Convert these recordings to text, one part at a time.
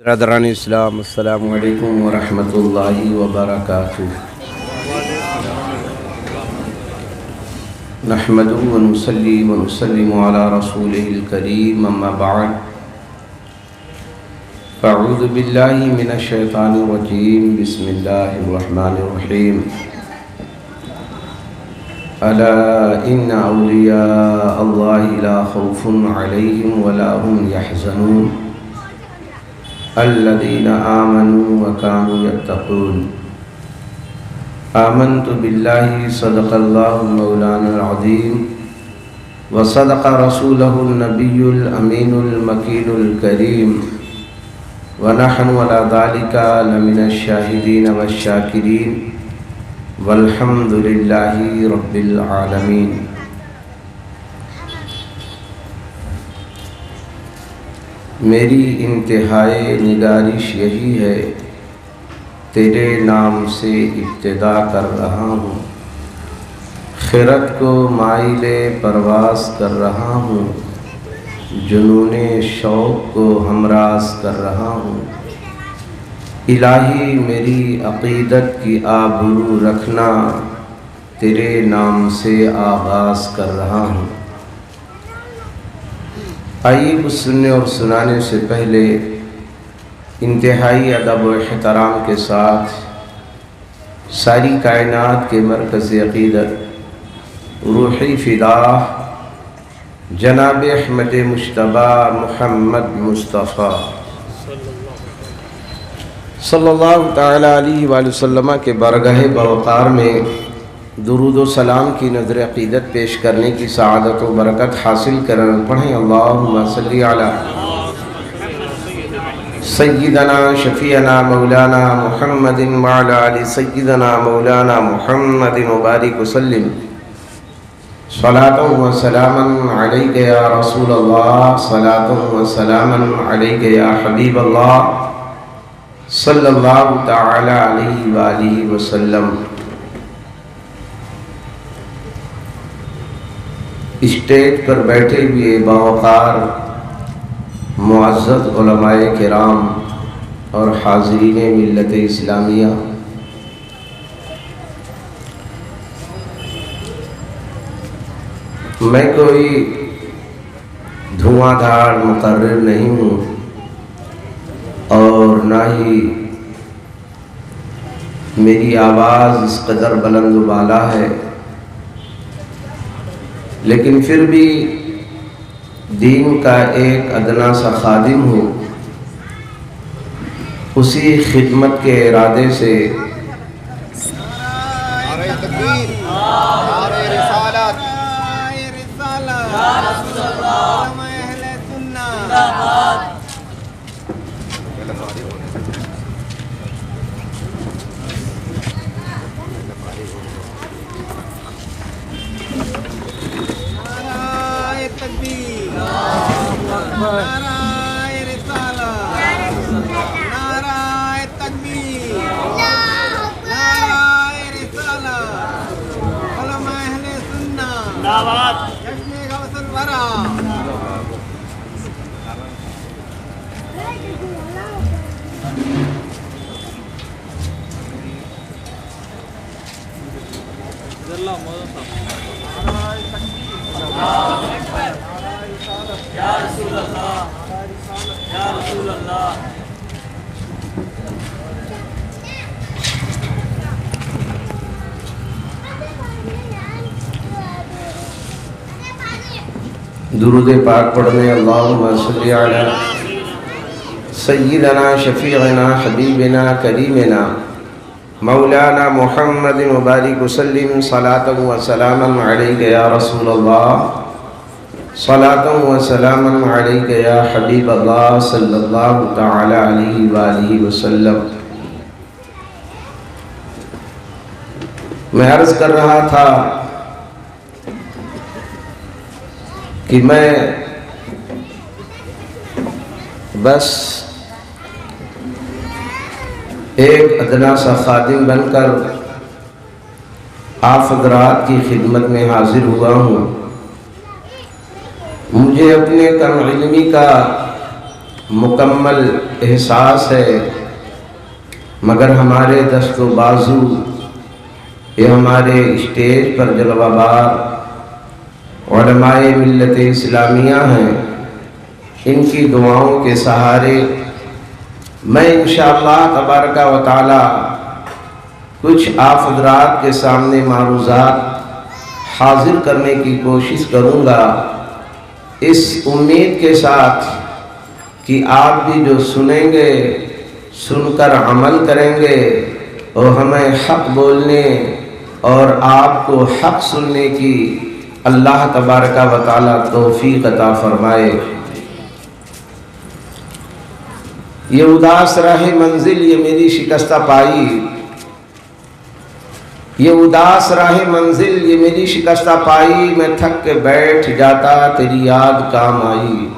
برادران اسلام، السلام علیکم ورحمۃ اللہ وبرکاتہ۔ نحمدہ ونصلی ونسلم علی رسولہ الکریم، اما بعد فاعوذ باللہ من الشیطان الرجیم، بسم اللہ الرحمن الرحیم۔ الا ان اولیاء اللہ لا خوف علیہم ولا هم یحزنون الذين آمنوا وكانوا يتقون۔ آمنت بالله صدق الله مولانا العظيم وصدق رسوله النبي الأمين المكين الكريم، ونحن على ذلك لمن الشاهدين والشاكرين، والحمد لله رب العالمين۔ میری انتہائی نگارش یہی ہے، تیرے نام سے ابتدا کر رہا ہوں، خرد کو مائل پرواز کر رہا ہوں، جنون شوق کو ہمراز کر رہا ہوں۔ الہی میری عقیدت کی آبرو رکھنا، تیرے نام سے آغاز کر رہا ہوں۔ آئیے کچھ سننے اور سنانے سے پہلے انتہائی ادب و احترام کے ساتھ ساری کائنات کے مرکز عقیدت روحی فدا جناب احمد مجتبی محمد مصطفیٰ صلی اللہ تعالی علیہ وآلہ وسلم کے برگاہ بوقار میں درود و سلام کی نظر عقیدت پیش کرنے کی سعادت و برکت حاصل کرنا پڑھیں۔ اللہم صلی علی سیدنا شفیعنا مولانا محمد وعلی آل سیدنا مولانا محمد مبارک وسلم۔ صلاۃ و سلاما علیک یا رسول اللہ، صلاۃ و سلاما علیک یا حبیب اللہ صلی اللہ تعالی علیہ وآلہ وسلم۔ اسٹیج پر بیٹھے ہوئے باوقار معزز علماء کرام اور حاضرین ملت اسلامیہ، میں کوئی دھواں دھار مقرر نہیں ہوں اور نہ ہی میری آواز اس قدر بلند و بالا ہے، لیکن پھر بھی دین کا ایک ادنا سا خادم ہوں۔ اسی خدمت کے ارادے سے درود پاک پڑھنے۔ اللہم صلی علی سیدنا شفیعنا حبیبنا کریمنا مولانا محمد مبارک وسلم۔ صلاۃ و سلاما علیک یا رسول اللہ، صلاۃ و سلاما علیک یا حبیب اللہ صلی اللہ تعالی علیہ وآلہ وسلم۔ میں عرض کر رہا تھا کہ میں بس ایک ادنا سا خادم بن کر آپ حضرات کی خدمت میں حاضر ہوا ہوں۔ مجھے اپنے کم علمی کا مکمل احساس ہے، مگر ہمارے دست و بازو یہ ہمارے اسٹیج پر جلوہ بار علماء ملت اسلامیہ ہیں، ان کی دعاؤں کے سہارے میں انشاءاللہ تبارک و تعالی کچھ آپ حضرات کے سامنے معروضات حاضر کرنے کی کوشش کروں گا، اس امید کے ساتھ کہ آپ بھی جو سنیں گے سن کر عمل کریں گے اور ہمیں حق بولنے اور آپ کو حق سننے کی اللہ تبارک و تعالی توفیق عطا فرمائے۔ یہ اداس راہ منزل یہ میری شکستہ پائی، یہ اداس راہ منزل یہ میری شکستہ پائی، میں تھک کے بیٹھ جاتا تیری یاد کام آئی،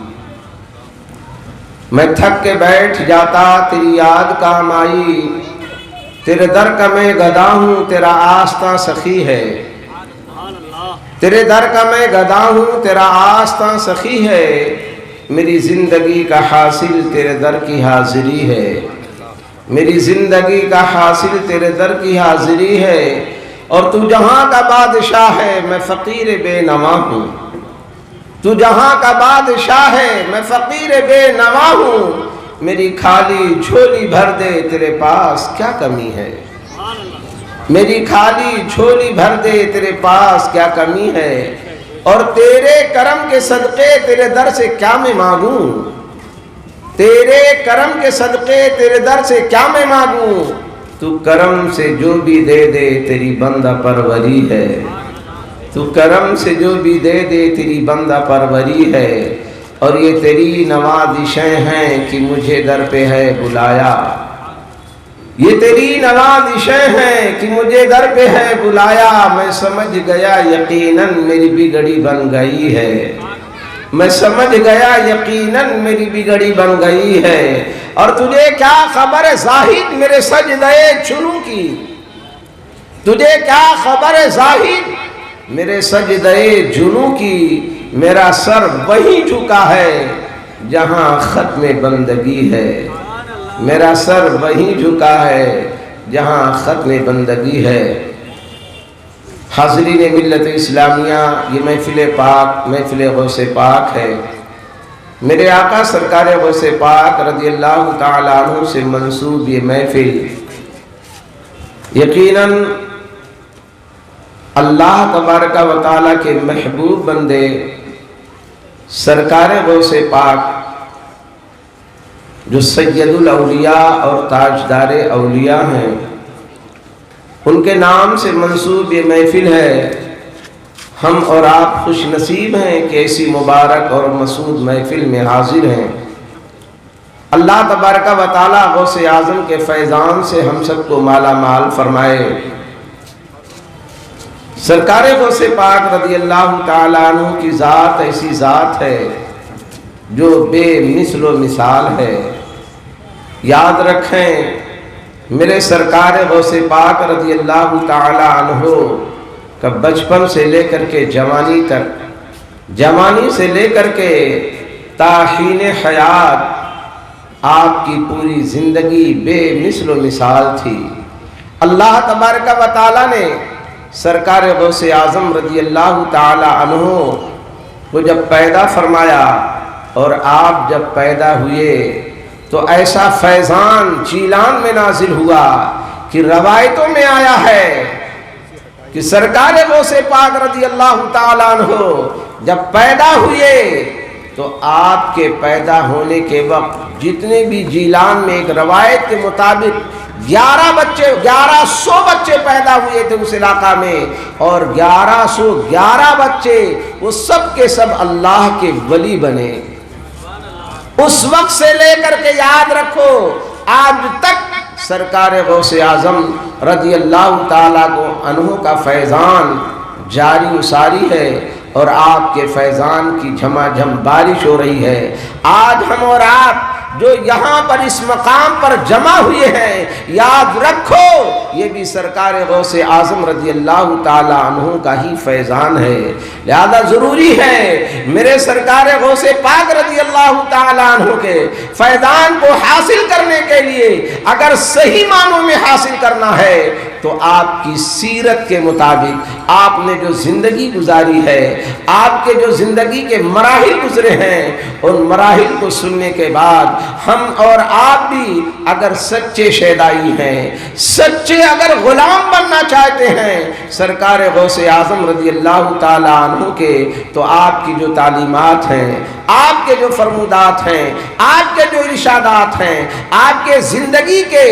میں تھک کے بیٹھ جاتا تیری یاد کام آئی، تیرے در کا میں گدا ہوں تیرا آستاں سخی ہے، تیرے در کا میں گدا ہوں تیرا آستاں سخی ہے، میری زندگی کا حاصل تیرے در کی حاضری ہے، میری زندگی کا حاصل تیرے در کی حاضری ہے، اور تو جہاں کا بادشاہ ہے میں فقیر بے نوا ہوں، تو جہاں کا بادشاہ ہے میں فقیر بے نوا ہوں، میری خالی جھولی بھر دے تیرے پاس کیا کمی ہے، میری خالی جھولی بھر دے تیرے پاس کیا کمی ہے، اور تیرے کرم کے صدقے تیرے در سے کیا میں مانگوں، تیرے کرم کے صدقے تیرے در سے کیا میں مانگوں، تو کرم سے جو بھی دے دے تیری بندہ پروری ہے، تو کرم سے جو بھی دے دے تیری بندہ پروری ہے، اور یہ تیری نوازشیں ہیں کہ مجھے در پہ ہے بلایا، یہ تیری نوازشیں ہیں کہ مجھے در پہ ہے بلایا، میں سمجھ گیا یقیناً میری بگڑی بن گئی ہے، میں سمجھ گیا یقیناً میری بگڑی بن گئی ہے، اور تجھے کیا خبر ہے زاہد میرے سجدے چنو کی، تجھے کیا خبر ہے زاہد میرے سجدے جنوں کی، میرا سر وہیں جھکا ہے جہاں ختم بندگی ہے، میرا سر وہیں جھکا ہے جہاں ختم بندگی ہے۔ حاضرین ملت اسلامیہ، یہ محفل پاک محفل غوث پاک ہے، میرے آقا سرکار غوث پاک رضی اللہ تعالیٰ عنہ سے منسوب یہ محفل یقیناً اللہ تبارک و تعالیٰ کے محبوب بندے سرکار غوث پاک جو سید الاولیاء اور تاجدار اولیاء ہیں، ان کے نام سے منسوب یہ محفل ہے۔ ہم اور آپ خوش نصیب ہیں کہ ایسی مبارک اور مسعود محفل میں حاضر ہیں۔ اللہ تبارک و تعالیٰ غوث اعظم کے فیضان سے ہم سب کو مالا مال فرمائے۔ سرکار غوث پاک رضی اللہ تعالیٰ عنہ کی ذات ایسی ذات ہے جو بے مثل و مثال ہے۔ یاد رکھیں، میرے سرکار غوث پاک رضی اللہ تعالیٰ عنہ کا بچپن سے لے کر کے جوانی تک، جوانی سے لے کر کے تا حین حیات آپ کی پوری زندگی بے مثل و مثال تھی۔ اللہ تبارک و تعالیٰ نے سرکار غوث اعظم رضی اللہ تعالیٰ عنہ کو جب پیدا فرمایا اور آپ جب پیدا ہوئے تو ایسا فیضان جیلان میں نازل ہوا کہ روایتوں میں آیا ہے کہ سرکار غوث پاک رضی اللہ تعالیٰ عنہ جب پیدا ہوئے تو آپ کے پیدا ہونے کے وقت جتنے بھی جیلان میں ایک روایت کے مطابق 1100 بچے پیدا ہوئے تھے اس علاقہ میں، اور 1111 بچے وہ سب کے سب اللہ کے ولی بنے۔ اس وقت سے لے کر کے یاد رکھو آج تک سرکار غوث اعظم رضی اللہ تعالیٰ عنہ کا فیضان جاری و ساری ہے، اور آپ کے فیضان کی جھما جھم بارش ہو رہی ہے۔ آج ہم اور آپ جو یہاں پر اس مقام پر جمع ہوئے ہیں، یاد رکھو یہ بھی سرکار غوث اعظم رضی اللہ تعالی عنہ کا ہی فیضان ہے۔ لہذا ضروری ہے میرے سرکار غوث پاک رضی اللہ تعالی عنہ کے فیضان کو حاصل کرنے کے لیے اگر صحیح معنوں میں حاصل کرنا ہے تو آپ کی سیرت کے مطابق آپ نے جو زندگی گزاری ہے، آپ کے جو زندگی کے مراحل گزرے ہیں، ان مراحل کو سننے کے بعد ہم اور آپ بھی اگر سچے شیدائی ہیں، سچے اگر غلام بننا چاہتے ہیں سرکار غوث اعظم رضی اللہ تعالی عنہ کے، تو آپ کی جو تعلیمات ہیں، آپ کے جو فرمودات ہیں، آپ کے جو ارشادات ہیں، آپ کے زندگی کے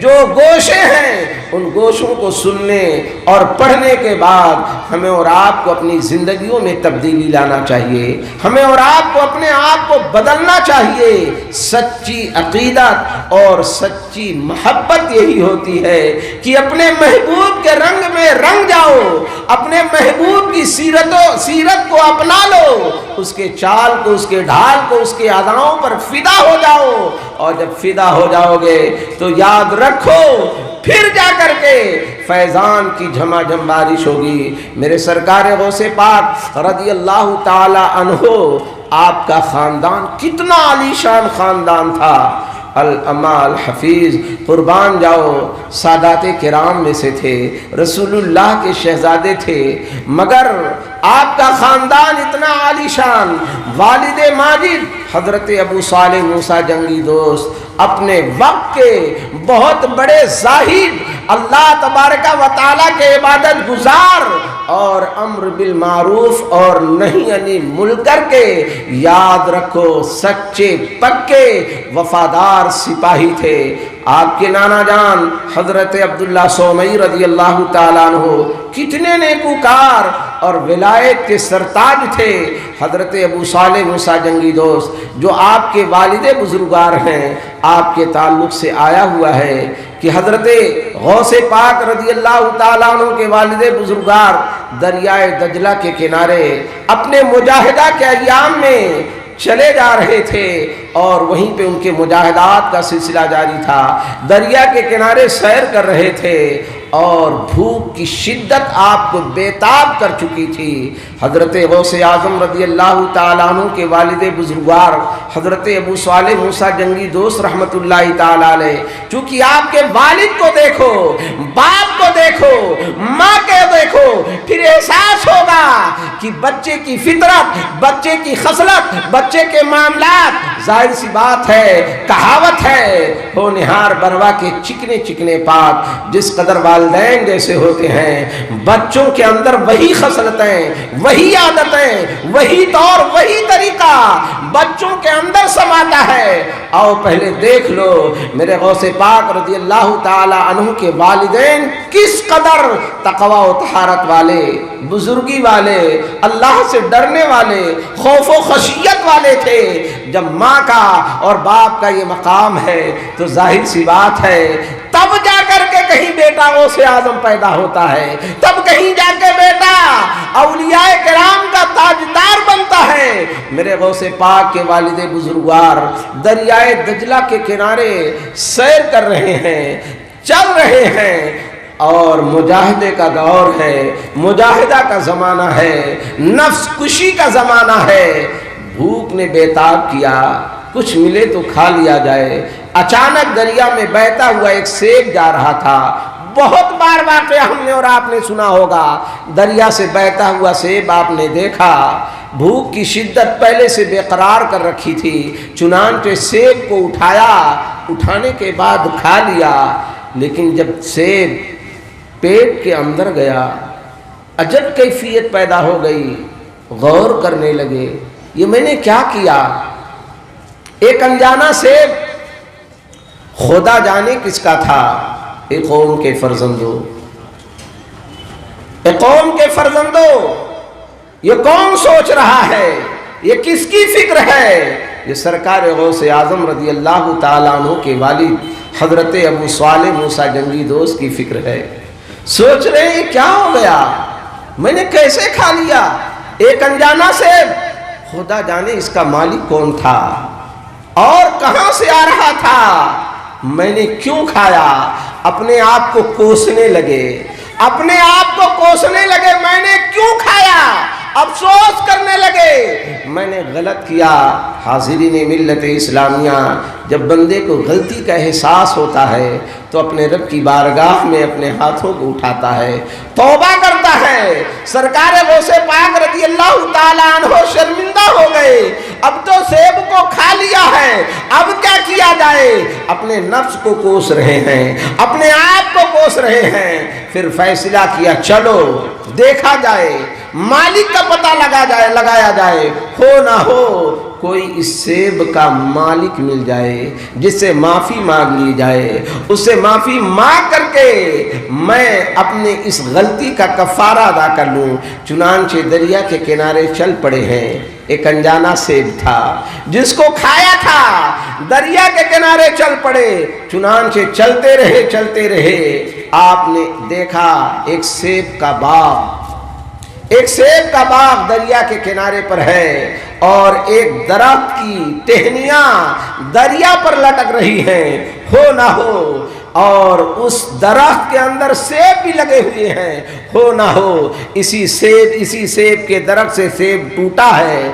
جو گوشے ہیں، ان گوشوں کو سننے اور پڑھنے کے بعد ہمیں اور آپ کو اپنی زندگیوں میں تبدیلی لانا چاہیے، ہمیں اور آپ کو اپنے آپ کو بدلنا چاہیے۔ سچی عقیدت اور سچی محبت یہی ہوتی ہے کہ اپنے محبوب کے رنگ میں رنگ جاؤ، اپنے محبوب کی سیرت کو اپنا لو، اس کے چال کو، اس کے ڈھال کو، اس کے اداؤں پر فدا ہو جاؤ، اور جب فدا ہو جاؤ گے تو یاد رکھو پھر جا کر کے فیضان کی جھما جھم بارش ہوگی۔ میرے سرکار غوث پاک رضی اللہ تعالی عنہ، آپ کا خاندان کتنا عالی شان خاندان تھا۔ العما الحفیظ قربان جاؤ سادات کرام میں سے تھے، رسول اللہ کے شہزادے تھے، مگر آپ کا خاندان اتنا عالی شان۔ والد ماجد حضرت ابو صالح موسیٰ جنگی دوست اپنے وقت کے بہت بڑے زاہد، اللہ تبارک و تعالیٰ کے عبادت گزار اور امر بالمعروف اور نہی عن المنکر کے، یاد رکھو سچے پکے وفادار سپاہی تھے۔ آپ کے نانا جان حضرت عبداللہ سومئی رضی اللہ تعالیٰ عنہ کتنے نیکوکار اور ولایت کے سرتاج تھے۔ حضرت ابو صالح موسیٰ جنگی دوست جو آپ کے والد بزرگوار ہیں، آپ کے تعلق سے آیا ہوا ہے کہ حضرت غوث پاک رضی اللہ تعالیٰ عنہ کے والد بزرگوار دریائے دجلہ کے کنارے اپنے مجاہدہ کے ایام میں چلے جا رہے تھے، اور وہیں پہ ان کے مجاہدات کا سلسلہ جاری تھا۔ دریا کے کنارے سیر کر رہے تھے اور بھوک کی شدت آپ کو بیتاب کر چکی تھی۔ حضرت غوث اعظم رضی اللہ تعالیٰ عنہ کے والد بزرگوار حضرت ابو صالح موسیٰ جنگی دوست رحمت اللہ تعالیٰ علیہ، چونکہ آپ کے والد کو دیکھو، باپ کو دیکھو، ماں کے دیکھو، پھر احساس ہوگا کہ بچے کی فطرت، بچے کی خصلت، بچے کے معاملات، ظاہر سی بات ہے، کہاوت ہے، ہونہار بروا کے چکنے چکنے پات جس قدر والدین جیسے ہوتے ہیں، بچوں کے اندر وہی خصلتیں، وہی عادتیں، وہی طور، وہی طریقہ بچوں کے اندر سماتا ہے۔ آؤ پہلے دیکھ لو میرے غوث پاک رضی اللہ تعالی عنہ کے والدین کس قدر تقوی و طہارت والے، بزرگی والے، اللہ سے ڈرنے والے، خوف و خشیت والے تھے۔ جب ماں کا اور باپ کا یہ مقام ہے تو ظاہر سی بات ہے تب جا کر کے کہیں بیٹا غوث اعظم پیدا ہوتا ہے، تب کہیں جا کے بیٹا اولیاء کرام کا تاجدار بنتا ہے۔ میرے غوث پاک کے والد بزرگوار دریائے دجلہ کے کنارے سیر کر رہے ہیں، چل رہے ہیں، اور مجاہدے کا دور ہے، مجاہدہ کا زمانہ ہے، نفس کشی کا زمانہ ہے۔ بھوک نے بیتاب کیا، کچھ ملے تو کھا لیا جائے۔ اچانک دریا میں بہتا ہوا ایک سیب جا رہا تھا۔ بہت بار واقعہ ہم نے اور آپ نے سنا ہوگا، دریا سے بہتا ہوا سیب آپ نے دیکھا۔ بھوک کی شدت پہلے سے بے قرار کر رکھی تھی، چنانچہ سیب کو اٹھایا، اٹھانے کے بعد کھا لیا، لیکن جب سیب پیٹ کے اندر گیا عجب کیفیت پیدا ہو گئی۔ غور کرنے لگے یہ میں نے کیا کیا؟ ایک انجانا سیب، خدا جانے کس کا تھا؟ ایک قوم کے فرزندوں، ایک قوم کے فرزندوں، یہ کون سوچ رہا ہے؟ یہ کس کی فکر ہے؟ یہ سرکار غوث اعظم رضی اللہ تعالیٰ عنہ کے والد حضرت ابو صالح موسیٰ جنگی دوست کی فکر ہے۔ سوچ رہے ہیں کیا ہو گیا، میں نے کیسے کھا لیا؟ ایک انجانا سیب، خدا جانے اس کا مالک کون تھا۔ اور کہاں سے آ رہا تھا، میں نے کیوں کھایا، اپنے آپ کو کوسنے لگے، اپنے آپ کو کوسنے لگے، میں نے کیوں کھایا، افسوس کرنے لگے میں نے غلط کیا۔ حاضرین ملت اسلامیہ، جب بندے کو غلطی کا احساس ہوتا ہے تو اپنے رب کی بارگاہ میں اپنے ہاتھوں کو اٹھاتا ہے، توبہ کرتا ہے۔ سرکار غوث پاک رضی اللہ تعالیٰ عنہ شرمندہ ہو گئے، اب تو سیب کو کھا لیا ہے، اب کیا کیا جائے، اپنے نفس کو کوس رہے ہیں، اپنے آپ کو کوس رہے ہیں۔ پھر فیصلہ کیا، چلو دیکھا جائے، مالک کا پتہ لگایا جائے، ہو نہ ہو کوئی اس سیب کا مالک مل جائے جس سے معافی مانگ لی جائے، اس سے معافی مانگ کر کے میں اپنے اس غلطی کا کفارہ ادا کر لوں۔ چنانچہ دریا کے کنارے چل پڑے ہیں۔ ایک انجانا سیب تھا جس کو کھایا تھا، دریا کے کنارے چل پڑے۔ چنانچہ چلتے رہے، آپ نے دیکھا ایک سیب کا باغ دریا کے کنارے پر ہے، اور ایک درخت کی ٹہنیاں دریا پر لٹک رہی ہیں، ہو نہ ہو اور اس درخت کے اندر سیب بھی لگے ہوئے ہیں، ہو نہ ہو اسی سیب کے درخت سے سیب ٹوٹا ہے،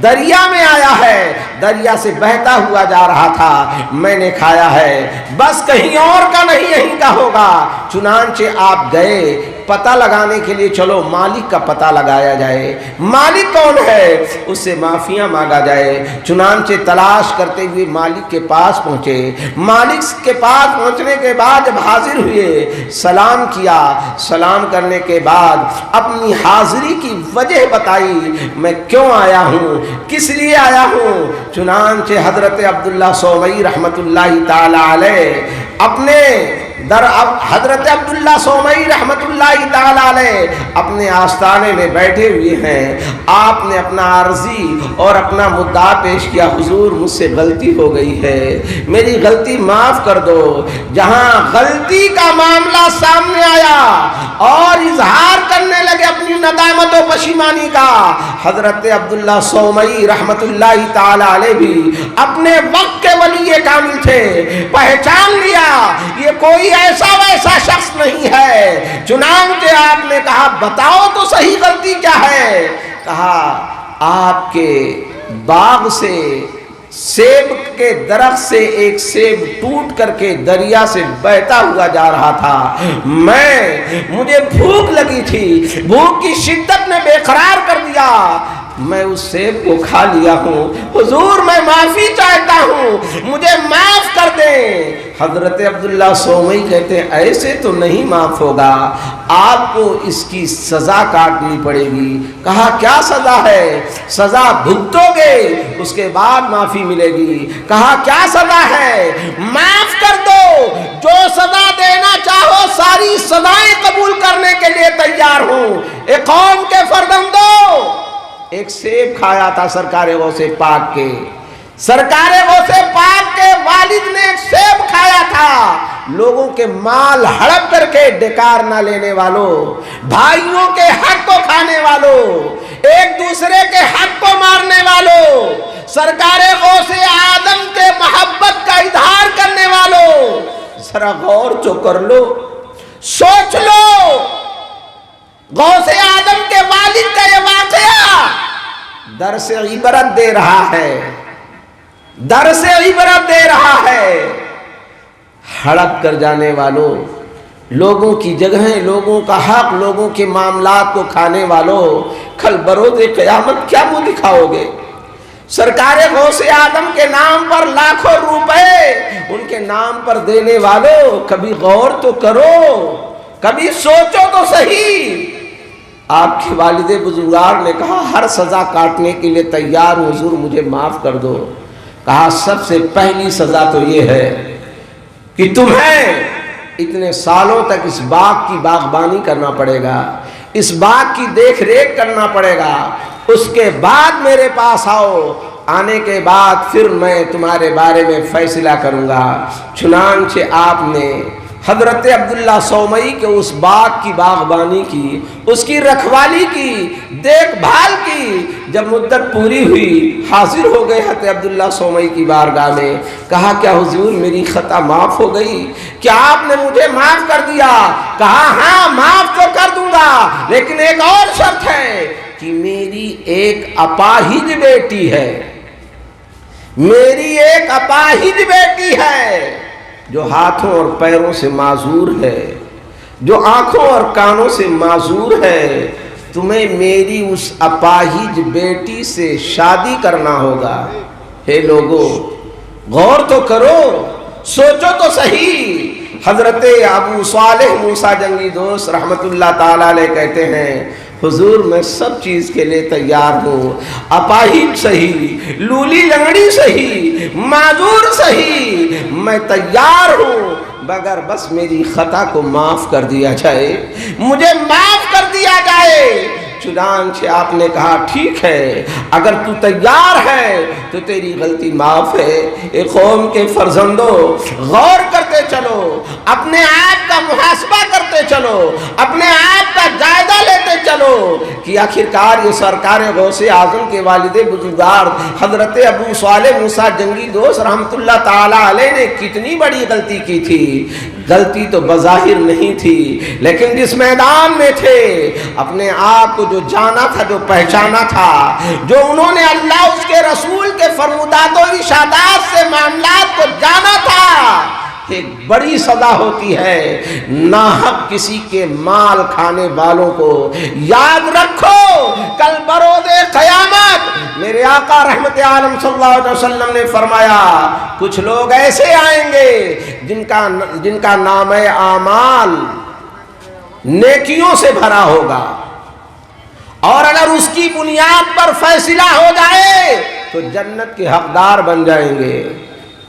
دریا میں آیا ہے، دریا سے بہتا ہوا جا رہا تھا، میں نے کھایا ہے، بس کہیں اور کا نہیں یہیں کا ہوگا۔ چنانچہ آپ گئے پتہ لگانے کے لیے، چلو مالک کا پتہ لگایا جائے، مالک کون ہے، اس سے معافیاں مانگا جائے۔ چنانچہ تلاش کرتے ہوئے مالک کے پاس پہنچے۔ مالک کے پاس پہنچنے کے بعد جب حاضر ہوئے، سلام کیا، سلام کرنے کے بعد اپنی حاضری کی وجہ بتائی، میں کیوں آیا ہوں، کس لیے آیا ہوں۔ چنانچہ حضرت عبداللہ سومئی رحمت اللہ تعالی علیہ حضرت عبداللہ سومئی رحمت اللہ تعالی علیہ اپنے آستانے میں بیٹھے ہوئے ہیں۔ آپ نے اپنا عرضی اور اپنا مدعا پیش کیا، حضور مجھ سے غلطی ہو گئی ہے، میری غلطی معاف کر دو۔ جہاں غلطی کا معاملہ سامنے آیا اور اظہار کرنے لگے اپنی ندامت و پشیمانی کا، حضرت عبداللہ سومئی رحمت اللہ تعالی علیہ بھی اپنے وقت کے ولی کامل تھے، پہچان لیا یہ کوئی ایسا ویسا شخص نہیں ہے۔ چنانچہ آپ نے کہا بتاؤ تو صحیح غلطی کیا ہے۔ کہا آپ کے باغ سے، سیب کے درخت سے ایک سیب ٹوٹ کر کے دریا سے بہتا ہوا جا رہا تھا، مجھے بھوک لگی تھی، بھوک کی شدت نے بے قرار کر دیا، میں اس سیب کو کھا لیا ہوں، حضور میں معافی چاہتا ہوں، مجھے معاف کر دیں۔ حضرت عبداللہ سومئی کہتے ہیں ایسے تو نہیں معاف ہوگا، آپ کو اس کی سزا کاٹنی پڑے گی۔ کہا کیا سزا ہے؟ سزا بھگتو گے اس کے بعد معافی ملے گی۔ کہا کیا سزا ہے؟ معاف کر دو، جو سزا دینا چاہو ساری سزائیں قبول کرنے کے لیے تیار ہوں۔ ایک قوم کے فرزندوں، ایک سیب کھایا تھا سرکار غوث پاک کے، سرکار غوث پاک کے والد نے ایک سیب کھایا تھا۔ لوگوں کے مال ہڑپ کر کے ڈکار نہ لینے والوں، بھائیوں کے حق کو کھانے والوں، ایک دوسرے کے حق کو مارنے والوں، سرکار غوث آدم کے محبت کا اظہار کرنے والوں، ذرا غور تو کر لو، سوچ لو، غوث آدم کے والد کا یہ واقعہ درس عبرت دے رہا ہے، درس عبرت دے رہا ہے۔ ہڑپ کر جانے والوں، لوگوں کی جگہیں، لوگوں کا حق، لوگوں کے معاملات کو کھانے والوں، کل بروز قیامت کیا منہ دکھاؤ گے؟ سرکار غوث آدم کے نام پر لاکھوں روپے ان کے نام پر دینے والوں، کبھی غور تو کرو، کبھی سوچو تو صحیح۔ آپ کے والد بزرگوار نے کہا ہر سزا کاٹنے کے لیے تیار ہوں، حضور مجھے معاف کر دو۔ کہا سب سے پہلی سزا تو یہ ہے کہ تمہیں اتنے سالوں تک اس باغ کی باغبانی کرنا پڑے گا، اس باغ کی دیکھ ریکھ کرنا پڑے گا، اس کے بعد میرے پاس آؤ، آنے کے بعد پھر میں تمہارے بارے میں فیصلہ کروں گا۔ چنانچہ آپ نے حضرت عبداللہ سومئی کے اس باغ کی باغبانی کی، اس کی رکھوالی کی، دیکھ بھال کی۔ جب مدت پوری ہوئی حاضر ہو گئے حضرت عبداللہ سومئی کی بارگاہ میں، کہا کیا حضور میری خطا معاف ہو گئی؟ کیا آپ نے مجھے معاف کر دیا؟ کہا ہاں معاف تو کر دوں گا، لیکن ایک اور شرط ہے کہ میری ایک اپاہج بیٹی ہے، میری ایک اپاہج بیٹی ہے جو ہاتھوں اور پیروں سے معذور ہے، جو آنکھوں اور کانوں سے معذور ہے۔ تمہیں میری اس اپاہج بیٹی سے شادی کرنا ہوگا۔ ہے لوگوں غور تو کرو، سوچو تو صحیح۔ حضرت ابو صالح موسیٰ جنگی دوست رحمت اللہ تعالیٰ علیہ کہتے ہیں حضور میں سب چیز کے لیے تیار ہوں، اپاہج صحیح، لولی لنگڑی صحیح، معذور صحیح، میں تیار ہوں، مگر بس میری خطا کو معاف کر دیا جائے، مجھے معاف کر دیا جائے۔ چنانچہ آپ نے کہا ٹھیک ہے، اگر تو تیار ہے تو تیری غلطی معاف ہے۔ ایک قوم کے فرزندوں غور کرتے چلو، اپنے آپ کا محاسبہ کرتے چلو، اپنے آپ کا جائزہ لیتے چلو کہ آخرکار یہ سرکار غوث اعظم کے والد بزرگوار حضرت ابو صالح موسیٰ جنگی دوست رحمت اللہ تعالیٰ علیہ نے کتنی بڑی غلطی کی تھی۔ غلطی تو بظاہر نہیں تھی، لیکن جس میدان میں تھے اپنے آپ کو جو جانا تھا، جو پہچانا تھا، جو انہوں نے اللہ اس کے رسول کے فرمودات و ارشادات سے معاملات کو جانا تھا، ایک بڑی سزا ہوتی ہے ناحق کسی کے مال کھانے والوں کو۔ یاد رکھو کل بروز قیامت میرے آقا رحمت عالم صلی اللہ علیہ وسلم نے فرمایا کچھ لوگ ایسے آئیں گے جن کا نام اعمال نیکیوں سے بھرا ہوگا، اور اگر اس کی بنیاد پر فیصلہ ہو جائے تو جنت کے حقدار بن جائیں گے۔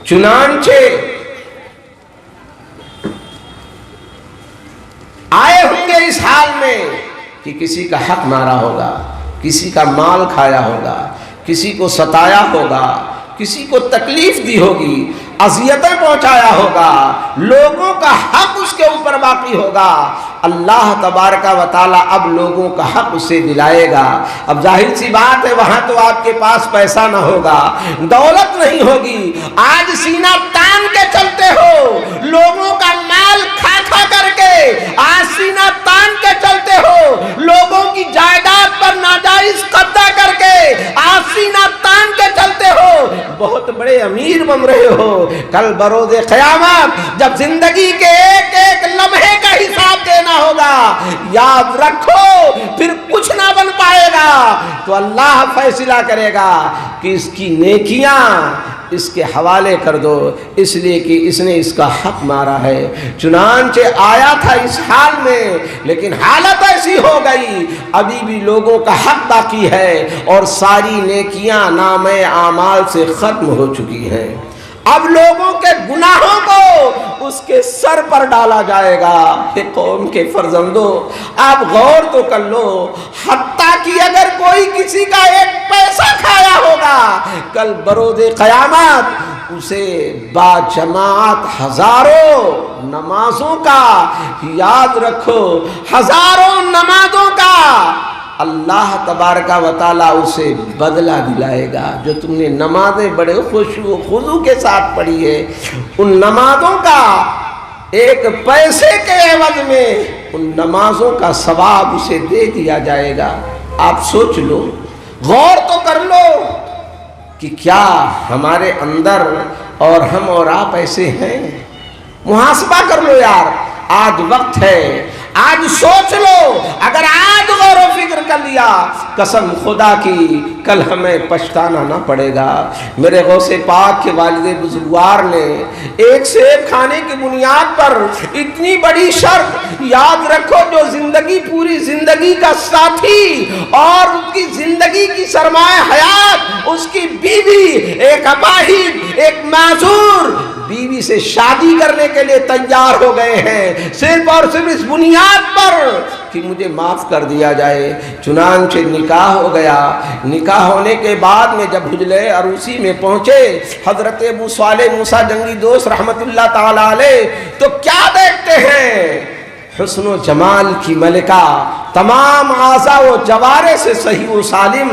چنانچہ آئے ہوں گے اس حال میں کہ کسی کا حق مارا ہوگا، کسی کا مال کھایا ہوگا، کسی کو ستایا ہوگا، کسی کو تکلیف دی ہوگی، اذیتیں پہنچایا ہوگا، لوگوں کا حق اس کے اوپر باقی ہوگا۔ اللہ تبارک و تعالیٰ اب لوگوں کا حق اسے دلائے گا۔ اب ظاہر سی بات ہے وہاں تو آپ کے پاس پیسہ نہ ہوگا، دولت نہیں ہوگی، آج سینہ تان کے چلتے ہو، لوگوں کا مال کھا کھا کر کے آج سینہ تان کے چلتے ہو، لوگوں کی جائیداد پر ناجائز قبضہ کر کے آج سینہ تان کے چلتے ہو، بہت بڑے امیر بن رہے ہو۔ کل بروز قیامت جب زندگی کے ایک ایک لمحے کا حساب دینا ہوگا، یاد رکھو پھر کچھ نہ بن پائے گا، تو اللہ فیصلہ کرے گا کہ اس کی نیکیاں اس کے حوالے کر دو، اس لیے کہ اس نے اس کا حق مارا ہے۔ چنانچہ آیا تھا اس حال میں، لیکن حالت ایسی ہو گئی ابھی بھی لوگوں کا حق باقی ہے اور ساری نیکیاں نام اعمال سے ختم ہو چکی ہیں۔ اب لوگوں کے گناہوں کو اس کے سر پر ڈالا جائے گا۔ کہ قوم کے فرزندوں آپ غور تو کر لو، حتیٰ کہ اگر کوئی کسی کا ایک پیسہ کھایا ہوگا کل بروز قیامت اسے با جماعت ہزاروں نمازوں کا، یاد رکھو ہزاروں نمازوں کا اللہ تبارک و تعالیٰ اسے بدلہ دلائے گا۔ جو تم نے نمازیں بڑے خشوع و خضوع کے ساتھ پڑھی ہے، ان نمازوں کا ایک پیسے کے عوض میں ان نمازوں کا ثواب اسے دے دیا جائے گا۔ آپ سوچ لو، غور تو کر لو کہ کیا ہمارے اندر اور ہم اور آپ ایسے ہیں؟ محاسبہ کر لو یار، آج وقت ہے، آج سوچ لو، اگر آج غور و فکر کر لیا قسم خدا کی کل ہمیں پچھتانا نہ پڑے گا۔ میرے غوث پاک کے والد بزرگوار نے ایک سیب کھانے کی بنیاد پر اتنی بڑی شرط، یاد رکھو جو زندگی پوری زندگی کا ساتھی اور اس کی زندگی کی سرمایہ حیات اس کی بیوی، ایک اپاہج، ایک معذور بیوی سے شادی کرنے کے لیے تیار ہو گئے ہیں، صرف اور صرف اس بنیاد پر کہ مجھے معاف کر دیا جائے۔ چنانچہ نکاح ہو گیا، نکاح نکاح ہونے کے بعد میں جب حجلے عروسی میں پہنچے حضرت ابو صالح موسیٰ جنگی دوست رحمت اللہ تعالی علیہ، تو کیا دیکھتے ہیں؟ حسن و جمال کی ملکہ، تمام اعضاء و جوارح سے صحیح و سالم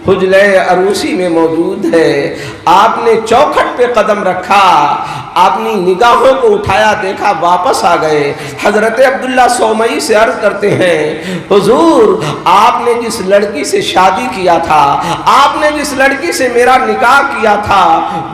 حجلے عروسی میں موجود ہے۔ آپ نے چوکھٹ پہ قدم رکھا، اپنی نگاہوں کو اٹھایا، دیکھا، واپس آ گئے۔ حضرت عبداللہ سومئی سے عرض کرتے ہیں حضور آپ نے جس لڑکی سے شادی کیا تھا، آپ نے جس لڑکی سے میرا نکاح کیا تھا،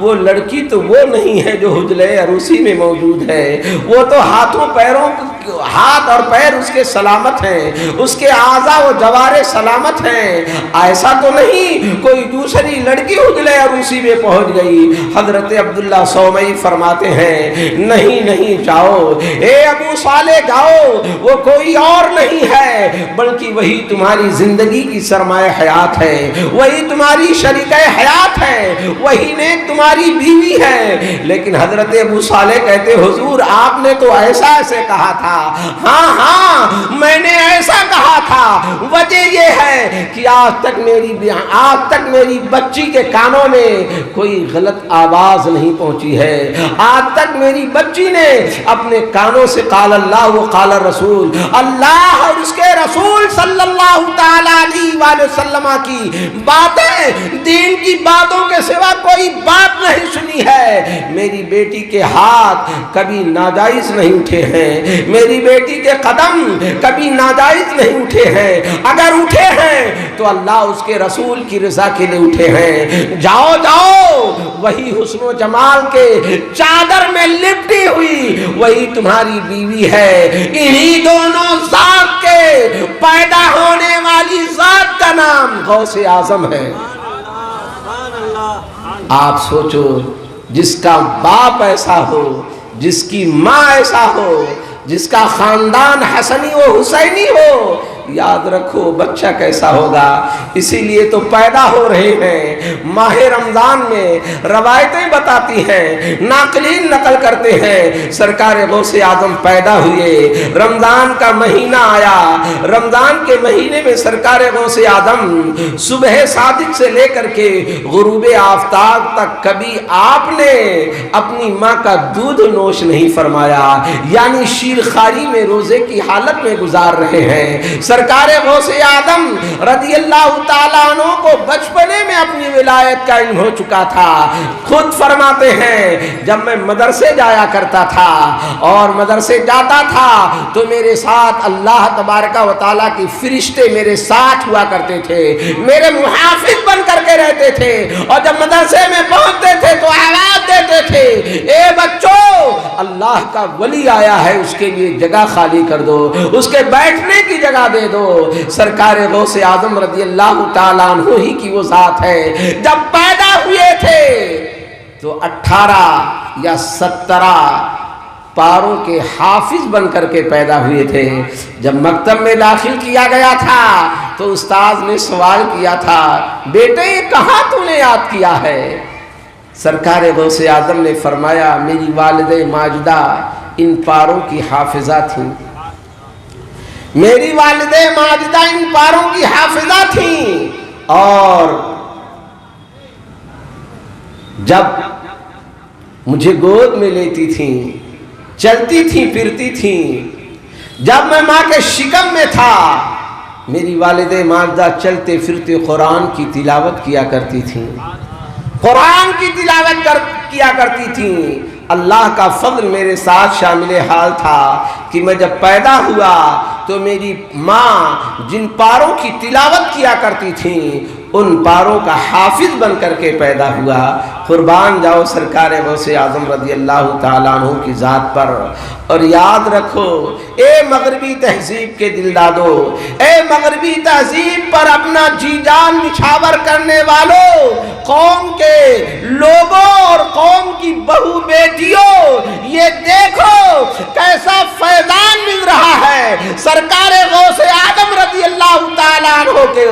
وہ لڑکی تو وہ نہیں ہے جو حجلے عروسی میں موجود ہے، وہ تو ہاتھ اور پیر اس کے سلامت ہیں، اس کے اعضاء و جوارح سلامت ہیں، ایسا تو نہیں کوئی دوسری لڑکی حجلے عروسی میں پہنچ گئی۔ حضرت عبداللہ سومئی فرماتے ہیں نہیں جاؤ اے ابو صالح جاؤ، وہ کوئی اور نہیں ہے بلکہ وہی تمہاری زندگی کی سرمایہ حیات ہے، وہی تمہاری شریک حیات ہے، وہی نے تمہاری بیوی ہے۔ لیکن حضرت ابو صالح کہتے حضور آپ نے تو ایسا کہا تھا۔ ہاں میں نے ایسا کہا تھا، وجہ یہ ہے کہ آج تک میری بچی کے کانوں میں کوئی غلط آواز نہیں پہنچی ہے، آج تک میری بچی نے اپنے کانوں سے قال اللہ و قال رسول، اللہ اور اس کے رسول صلی اللہ تعالی علیہ وآلہ وسلم کی باتیں، دین کی باتوں کے سوا کوئی بات نہیں سنی ہے۔ میری بیٹی کے ہاتھ کبھی ناجائز نہیں اٹھے ہیں، میری بیٹی کے قدم کبھی ناجائز نہیں اٹھے ہیں، اگر اٹھے ہیں تو اللہ اس کے رسول کی رضا کے لیے اٹھے ہیں۔ جاؤ وہی حسن و جمال کے چادر میں لپٹی ہوئی وہی تمہاری بیوی ہے، انہی دونوں ذات کے پیدا ہونے والی ذات کا نام غوث اعظم ہے۔ آپ سوچو جس کا باپ ایسا ہو، جس کی ماں ایسا ہو، جس کا خاندان حسنی و حسینی ہو، یاد رکھو بچہ کیسا ہوگا۔ اسی لیے تو پیدا ہو رہے ہیں۔ ماہ رمضان میں روایتیں بتاتی ہیں، ناقلین نقل کرتے ہیں، سرکار غوث اعظم پیدا ہوئے، رمضان کا مہینہ آیا، رمضان کے مہینے میں سرکار غوث اعظم صبح صادق سے لے کر کے غروب آفتاب تک کبھی آپ نے اپنی ماں کا دودھ نوش نہیں فرمایا، یعنی شیرخواری میں روزے کی حالت میں گزار رہے ہیں۔ سرکار غوث اعظم رضی اللہ تعالیٰ عنہ کو بچپنے میں اپنی ولایت کا علم ہو چکا تھا۔ خود فرماتے ہیں جب میں مدرسے جایا کرتا تھا اور مدرسے جاتا تھا تو میرے ساتھ اللہ تبارک و تعالیٰ کی فرشتے میرے ساتھ ہوا کرتے تھے، میرے محافظ بن کر کے رہتے تھے، اور جب مدرسے میں پہنچتے تھے تو آواز دیتے تھے اے بچوں اللہ کا ولی آیا ہے، اس کے لیے جگہ خالی کر دو، اس کے بیٹھنے کی جگہ دے دو۔ سرکار غوث اعظم رضی اللہ تعالیٰ عنہ ہی کی وہ ذات ہے، جب پیدا ہوئے تھے تو 18 یا 17 پاروں کے حافظ بن کر کے پیدا ہوئے تھے۔ جب مکتب میں داخل کیا گیا تھا تو استاذ نے سوال کیا تھا بیٹے یہ کہاں تو نے یاد کیا ہے؟ سرکار غوث اعظم نے فرمایا میری والدہ ماجدہ ان پاروں کی حافظہ تھیں، میری والدہ ماجدہ ان پاروں کی حافظہ تھیں، اور جب مجھے گود میں لیتی تھیں، چلتی تھیں، پھرتی تھیں، جب میں ماں کے شکم میں تھا میری والدہ ماجدہ چلتے پھرتے قرآن کی تلاوت کیا کرتی تھیں، قرآن کی تلاوت کیا کرتی تھیں۔ اللہ کا فضل میرے ساتھ شامل حال تھا کہ میں جب پیدا ہوا تو میری ماں جن پاروں کی تلاوت کیا کرتی تھیں ان پاروں کا حافظ بن کر کے پیدا ہوا۔ قربان جاؤ سرکار غوث اعظم رضی اللہ تعالیٰ عنہ کی ذات پر۔ اور یاد رکھو اے مغربی تہذیب کے دلدادو، اے مغربی تہذیب پر اپنا جی جان نچھاور کرنے والوں، قوم کے لوگوں اور قوم کی بہو بیٹیوں، یہ دیکھو کیسا فیضان مل رہا ہے۔ سرکار غوث اعظم رضی اللہ تعالیٰ عنہ کے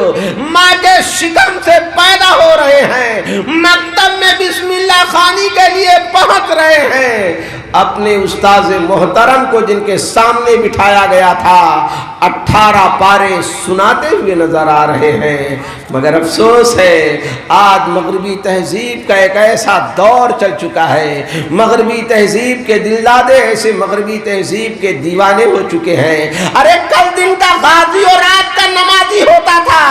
ماں کے شکم سے پیدا ہو رہے ہیں، مکتب میں بسم اللہ خوانی کے لیے پہنچ رہے ہیں، اپنے استاذ محترم کو جن کے سامنے بٹھایا گیا تھا 18 پارے سناتے ہوئے نظر آ رہے ہیں، مگر افسوس ہے آج مغربی تہذیب کا ایک ایسا دور چل چکا ہے، مغربی تہذیب کے دلدادے ایسے مغربی تہذیب کے دیوانے ہو چکے ہیں۔ ارے کل دن کا غازی اور رات کا نمازی ہوتا تھا،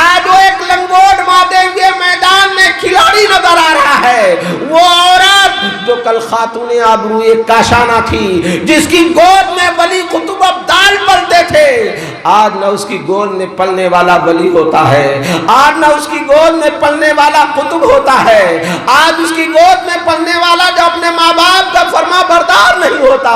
آج وہ ایک لنگوٹ مارتے ہوئے میدان میں کھلاڑی نظر آ رہا ہے۔ وہ عورت جو کل خاتون آبروئے کاشانہ تھی، جس کی گود میں ولی قطب ابدال پلتے تھے، آج نہ اس کی گود میں پلنے والا ولی ہوتا ہے، آج نہ اس کی گود میں پلنے والا قطب ہوتا ہے، آج اس کی گود میں پلنے والا جو اپنے ماں باپ کا فرما بردار نہیں ہوتا،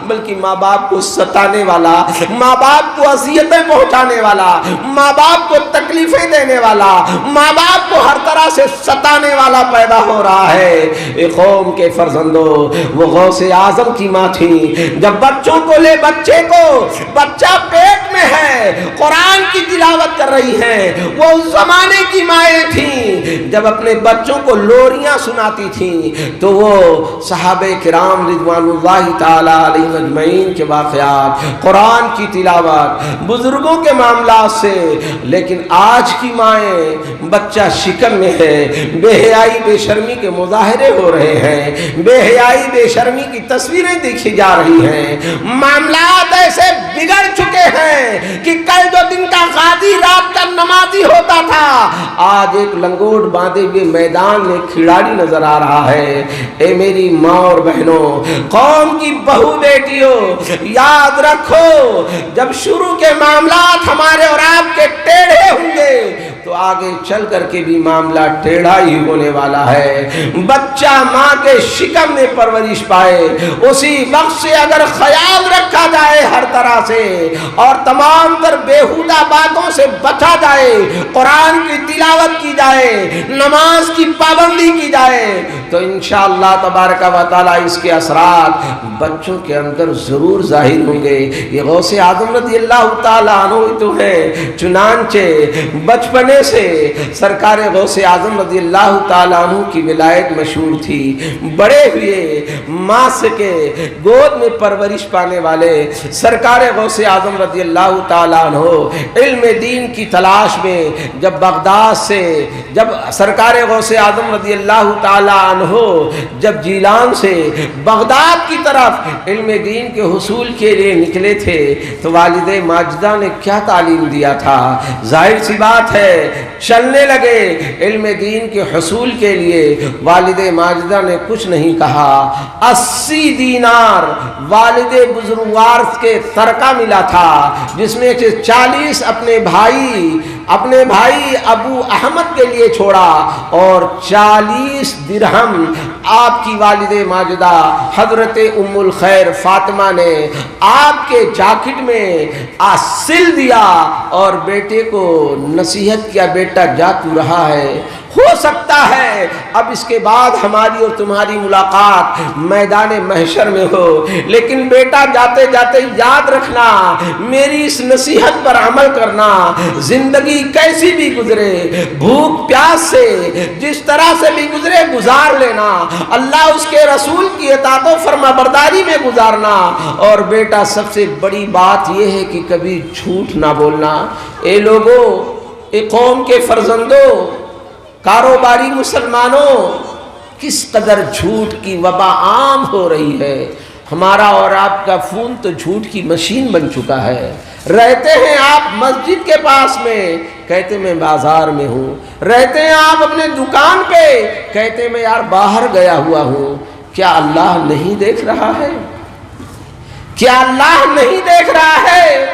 بلکہ ماں باپ کو ستانے والا، ماں باپ کو اذیتیں پہنچانے والا، ماں باپ کو تکلیفیں دینے والا، ماں باپ کو ہر طرح سے ستانے والا پیدا ہو رہا ہے۔ ایک قوم کے فرزندوں، وہ غوث اعظم کی ماں تھی، جب بچوں کو لے بچے کو، بچہ پیٹ میں ہے، قرآن کی تلاوت کر رہی ہیں، وہ اس زمانے کی مائیں تھیں، جب اپنے بچوں کو لوریاں سناتی تھیں تو وہ صحابہ کرام رضوان اللہ تعالی علیہم اجمعین کے واقعات، قرآن کی تلاوت، بزرگوں کے معاملات سے، لیکن آج کی مائیں بچہ شکم میں ہے، بے حیائی بے شرمی کے مظاہرے ہو رہے ہیں، بے حیائی بے شرمی کی تصویریں دیکھی جا رہی ہیں، معاملات ایسے بگڑ چکے ہیں کہ کل جو دن کا غازی رات کا نمازی ہوتا تھا، آج ایک لنگوٹ باندھے ہوئے میدان میں کھلاڑی نظر آ رہا ہے۔ اے میری ماں اور بہنوں، قوم کی بہو بیٹیوں، یاد رکھو جب شروع کے معاملات ہمارے اور آپ کے ٹیڑھے ہوں گے تو آگے چل کر کے بھی معاملہ ٹیڑھا ہی ہونے والا ہے۔ بچہ ماں کے شکم میں پرورش پائے، اسی وقت سے اگر خیال رکھا جائے ہر طرح سے اور تمام تر بیہودہ باتوں سے بچا جائے، قرآن کی تلاوت کی جائے، نماز کی پابندی کی جائے، تو انشاءاللہ تبارک و تعالی اس کے اثرات بچوں کے اندر ضرور ظاہر ہوں گے۔ یہ غوث اعظم رضی اللہ تعالیٰ عنہ ہی تو ہے، چنانچہ بچپنے سے سرکار غوث اعظم رضی اللہ تعالیٰ عنہ کی ولایت مشہور تھی۔ بڑے ہوئے ماں سے کے گود میں پرورش پانے والے سرکار غوث اعظم رضی اللہ تعالیٰ عنہ علم دین کی تلاش میں جب بغداد سے، جب سرکار غوث اعظم رضی اللہ تعالیٰ عنہ جب جیلان سے بغداد کی طرف علم دین کے حصول کے لیے نکلے تھے تو والد ماجدہ نے کیا تعلیم دیا تھا؟ ظاہر سی بات ہے چلنے لگے علم دین کے حصول کے لیے، والد ماجدہ نے کچھ نہیں کہا۔ 80 دینار والد بزرگوار کے ترکہ ملا تھا، جس میں سے 40 اپنے بھائی ابو احمد کے لیے چھوڑا اور 40 درہم آپ کی والد ماجدہ حضرت ام الخیر فاطمہ نے آپ کے جاکٹ میں سل دیا اور بیٹے کو نصیحت کیا، بیٹا جا تو رہا ہے، ہو سکتا ہے اب اس کے بعد ہماری اور تمہاری ملاقات میدان محشر میں ہو، لیکن بیٹا جاتے جاتے یاد رکھنا، میری اس نصیحت پر عمل کرنا، زندگی کیسی بھی گزرے، بھوک پیاس سے جس طرح سے بھی گزرے گزار لینا، اللہ اس کے رسول کی اطاعت و فرما برداری میں گزارنا، اور بیٹا سب سے بڑی بات یہ ہے کہ کبھی جھوٹ نہ بولنا۔ اے لوگوں، اے قوم کے فرزندوں، کاروباری مسلمانوں، کس قدر جھوٹ کی وبا عام ہو رہی ہے۔ ہمارا اور آپ کا فون تو جھوٹ کی مشین بن چکا ہے۔ رہتے ہیں آپ مسجد کے پاس میں، کہتے میں بازار میں ہوں، رہتے ہیں آپ اپنے دکان پہ، کہتے میں یار باہر گیا ہوا ہوں۔ کیا اللہ نہیں دیکھ رہا ہے؟ کیا اللہ نہیں دیکھ رہا ہے؟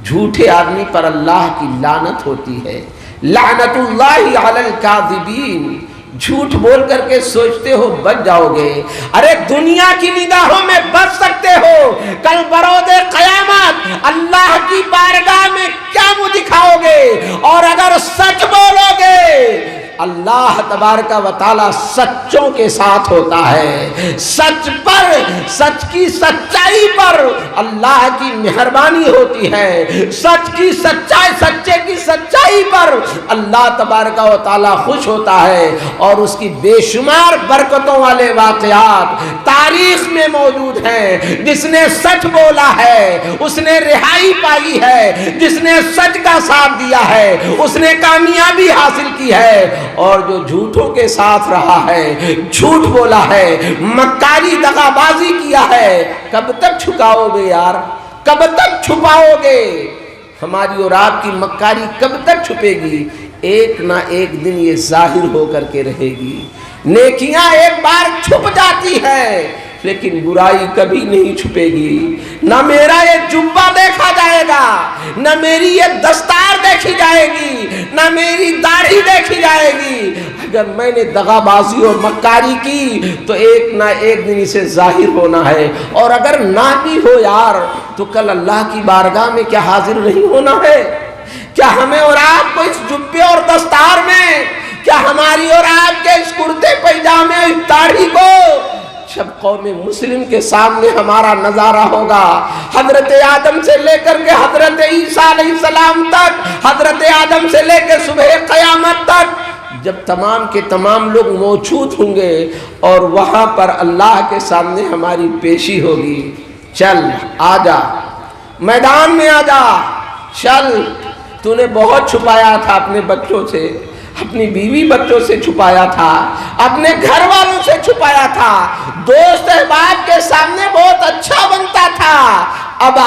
جھوٹے آدمی پر اللہ کی لعنت ہوتی ہے۔ لعنت اللہ علی الکاذبین۔ جھوٹ بول کر کے سوچتے ہو بچ جاؤ گے، ارے دنیا کی نگاہوں میں بچ سکتے ہو، کل بروز قیامت اللہ کی بارگاہ میں کیا منہ دکھاؤ گے؟ اور اگر سچ بولو گے، اللہ تبارک و تعالی سچوں کے ساتھ ہوتا ہے. سچ پر، سچ کی سچائی پر اللہ کی مہربانی ہوتی ہے. سچ کی سچائی، سچے کی سچائی پر اللہ تبارک و تعالی خوش ہوتا ہے. اور اس کی بے شمار برکتوں والے واقعات تاریخ میں موجود ہیں. جس نے سچ بولا ہے اس نے رہائی پائی ہے، جس نے سچ کا ساتھ دیا ہے اس نے کامیابی حاصل کی ہے. اور جو جھوٹوں کے ساتھ رہا ہے، جھوٹ بولا ہے، مکاری دغا بازی کیا ہے، کب تک چھپاؤ گے یار؟ کب تک چھپاؤ گے؟ ہماری اور آپ کی مکاری کب تک چھپے گی؟ ایک نہ ایک دن یہ ظاہر ہو کر کے رہے گی. نیکیاں ایک بار چھپ جاتی ہے لیکن برائی کبھی نہیں چھپے گی. نہ میرا یہ جبہ دیکھا جائے گا، نہ میری یہ دستار دیکھی جائے گی، نہ میری داڑھی دیکھی جائے گی. اگر میں نے دغا بازی اور مکاری کی تو ایک نہ ایک دن اسے ظاہر ہونا ہے. اور اگر نہ بھی ہو یار تو کل اللہ کی بارگاہ میں کیا حاضر نہیں ہونا ہے؟ کیا ہمیں اور آپ کو اس جبے اور دستار میں، کیا ہماری اور آپ کے اس کرتے پیجامے اور داڑھی کو جب قوم مسلم کے سامنے ہمارا نظارہ ہوگا، حضرت آدم سے لے کر کے حضرت عیسیٰ علیہ السلام تک، حضرت آدم سے لے کے صبح قیامت تک، جب تمام کے تمام لوگ موجود ہوں گے اور وہاں پر اللہ کے سامنے ہماری پیشی ہوگی. چل آ جا میدان میں، آ جا. چل، تو نے بہت چھپایا تھا اپنے بچوں سے، اپنی بیوی بچوں سے چھپایا تھا، اپنے گھر والوں سے چھپایا تھا، دوست احباب کے سامنے بہت اچھا بنتا تھا. اب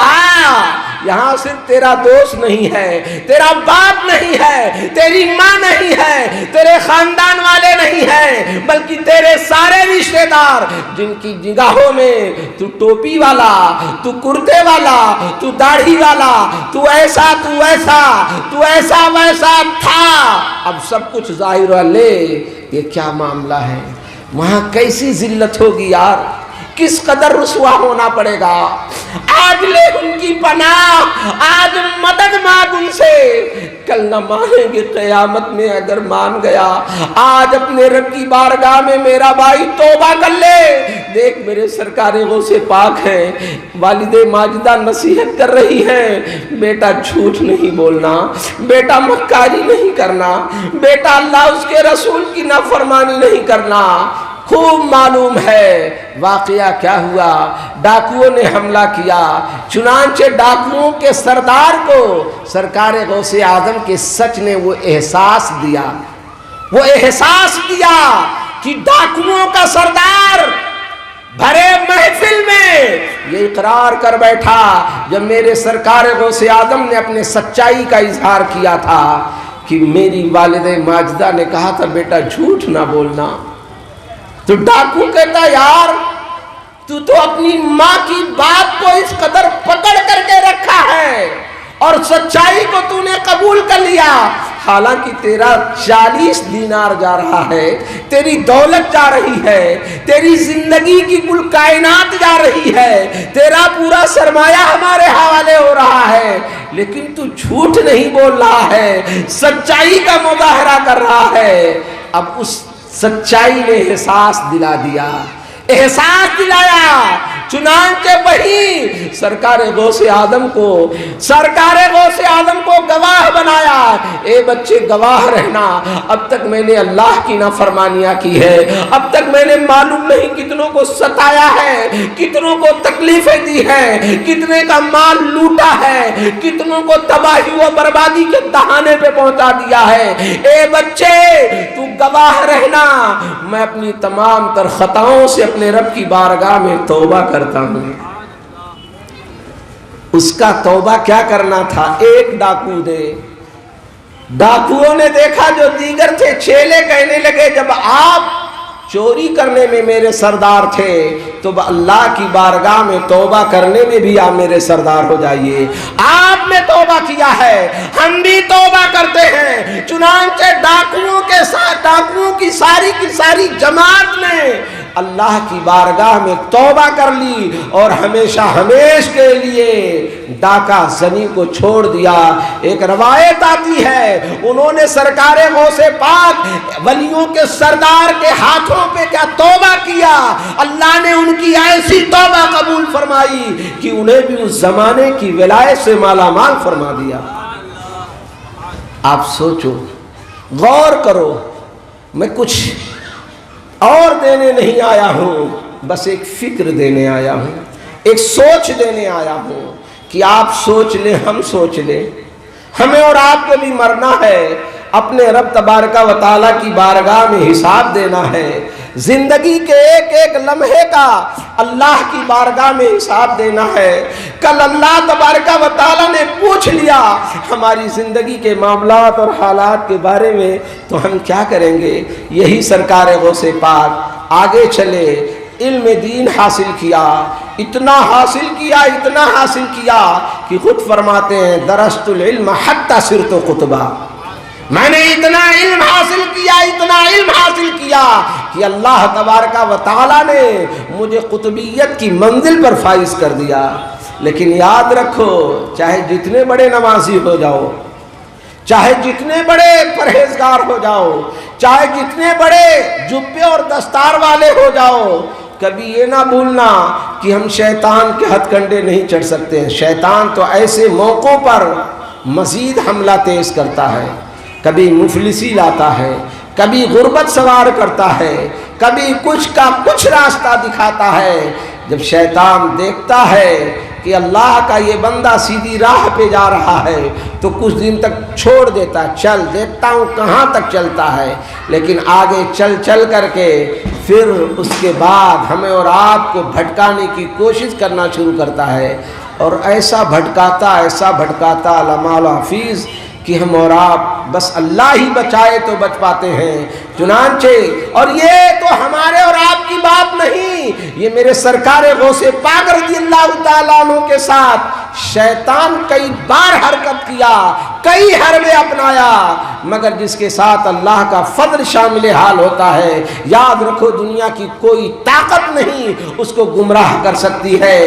یہاں صرف تیرا دوست نہیں ہے، تیرا باپ نہیں ہے، تیری ماں نہیں ہے، تیرے خاندان والے نہیں ہیں، بلکہ تیرے سارے رشتہ دار جن کی نگاہوں میں تو ٹوپی والا، تو کرتے والا، تو داڑھی والا، تو ایسا، تو ایسا، تو ایسا ویسا تھا، اب سب کچھ ظاہر ہوا. لے یہ کیا معاملہ ہے؟ وہاں کیسی ذلت ہوگی یار، کس قدر رسوا ہونا پڑے گا. آج لے ان کی پناہ، آج مدد مانگ ان سے. کل نہ مانیں گے قیامت میں. اگر مان گیا آج اپنے رب کی بارگاہ میں میرا بھائی توبہ کر لے. دیکھ میرے سرکار غوث پاک ہیں، والد ماجدہ نصیحت کر رہی ہیں، بیٹا جھوٹ نہیں بولنا، بیٹا مکاری نہیں کرنا، بیٹا اللہ اس کے رسول کی نافرمانی نہیں کرنا. خوب معلوم ہے واقعہ کیا ہوا. ڈاکوؤں نے حملہ کیا، چنانچہ ڈاکوؤں کے سردار کو سرکار غوث اعظم کے سچ نے وہ احساس دیا، وہ احساس دیا کہ ڈاکوؤں کا سردار بھرے محفل میں یہ اقرار کر بیٹھا جب میرے سرکار غوث اعظم نے اپنے سچائی کا اظہار کیا تھا کہ میری والد ماجدہ نے کہا تھا بیٹا جھوٹ نہ بولنا. تو ڈاکو کہتا یار تو اپنی ماں کی بات کو اس قدر پکڑ کر کے رکھا ہے اور سچائی کو تو نے قبول کر لیا، حالانکہ تیرا 40 دینار جا رہا ہے، تیری دولت جا رہی ہے، تیری زندگی کی کل کائنات جا رہی ہے، تیرا پورا سرمایہ ہمارے حوالے ہو رہا ہے، لیکن تو جھوٹ نہیں بول رہا ہے، سچائی کا مظاہرہ کر رہا ہے. اب اس سچائی نے احساس دلا دیا، احساس دلایا. چنانچہ وہی سرکار غوث اعظم کو گواہ بنایا. اے بچے گواہ رہنا، اب تک میں نے اللہ کی نافرمانیاں کی ہے، اب تک میں نے معلوم نہیں کتنوں کو ستایا ہے، کتنوں کو تکلیفیں دی ہیں، کتنے کا مال لوٹا ہے، کتنوں کو تباہی و بربادی کے دہانے پہ پہنچا دیا ہے. اے بچے تو گواہ رہنا، میں اپنی تمام تر خطاؤں سے اپنے رب کی بارگاہ میں توبہ کرتا ہوں. اس کا توبہ کیا کرنا تھا؟ ایک ڈاکوؤں نے دیکھا جو دیگر تھے، چیلے کہنے لگے جب آپ چوری کرنے میں میرے سردار تھے تو اللہ کی بارگاہ میں توبہ کرنے میں بھی آپ میرے سردار ہو جائیے. آپ نے توبہ کیا ہے، ہم بھی توبہ کرتے ہیں. چنانچہ ڈاکوؤں کی ساری جماعت نے اللہ کی بارگاہ میں توبہ کر لی اور ہمیشہ ہمیش کے لیے ڈاکہ زنی کو چھوڑ دیا۔ ایک روایت آتی ہے انہوں نے سرکار غوث پاک ولیوں کے سردار کے ہاتھوں پہ کیا توبہ کیا، اللہ نے ان کی ایسی توبہ قبول فرمائی کہ انہیں بھی اس زمانے کی ولایت سے مالا مال فرما دیا۔ آپ سوچو، غور کرو، میں کچھ اور دینے نہیں آیا ہوں، بس ایک فکر دینے آیا ہوں، ایک سوچ دینے آیا ہوں کہ آپ سوچ لیں، ہم سوچ لیں، ہمیں اور آپ کو بھی مرنا ہے، اپنے رب تبارک و تعالیٰ کی بارگاہ میں حساب دینا ہے، زندگی کے ایک ایک لمحے کا اللہ کی بارگاہ میں حساب دینا ہے۔ کل اللہ تبارک و تعالیٰ نے پوچھ لیا ہماری زندگی کے معاملات اور حالات کے بارے میں تو ہم کیا کریں گے؟ یہی سرکار غوث پاک آگے چلے، علم دین حاصل کیا، اتنا حاصل کیا کہ خود فرماتے ہیں درست العلم حتی صرت قطبا، میں نے اتنا علم حاصل کیا کہ اللہ تبارک و تعالیٰ نے مجھے قطبیت کی منزل پر فائز کر دیا۔ لیکن یاد رکھو، چاہے جتنے بڑے نمازی ہو جاؤ، چاہے جتنے بڑے پرہیزگار ہو جاؤ، چاہے جتنے بڑے جبے اور دستار والے ہو جاؤ، کبھی یہ نہ بھولنا کہ ہم شیطان کے ہتھ کنڈے نہیں چڑھ سکتے ہیں۔ شیطان تو ایسے موقعوں پر مزید حملہ تیز کرتا ہے، کبھی مفلسی لاتا ہے، کبھی غربت سوار کرتا ہے، کبھی کچھ کا کچھ راستہ دکھاتا ہے۔ جب شیطان دیکھتا ہے کہ اللہ کا یہ بندہ سیدھی راہ پہ جا رہا ہے تو کچھ دن تک چھوڑ دیتا ہے، چل دیکھتا ہوں کہاں تک چلتا ہے، لیکن آگے چل کر کے پھر اس کے بعد ہمیں اور آپ کو بھٹکانے کی کوشش کرنا شروع کرتا ہے، اور ایسا بھٹکاتا علماء حفیظ کہ ہم اور آپ بس اللہ ہی بچائے تو بچ پاتے ہیں۔ چنانچہ اور یہ تو ہمارے اور آپ کی بات نہیں، یہ میرے سرکار غوث پاک رضی اللہ تعالیٰ عنہ کے ساتھ شیطان کئی بار حرکت کیا، کئی حربے اپنایا، مگر جس کے ساتھ اللہ کا فضل شامل حال ہوتا ہے، یاد رکھو دنیا کی کوئی طاقت نہیں اس کو گمراہ کر سکتی ہے۔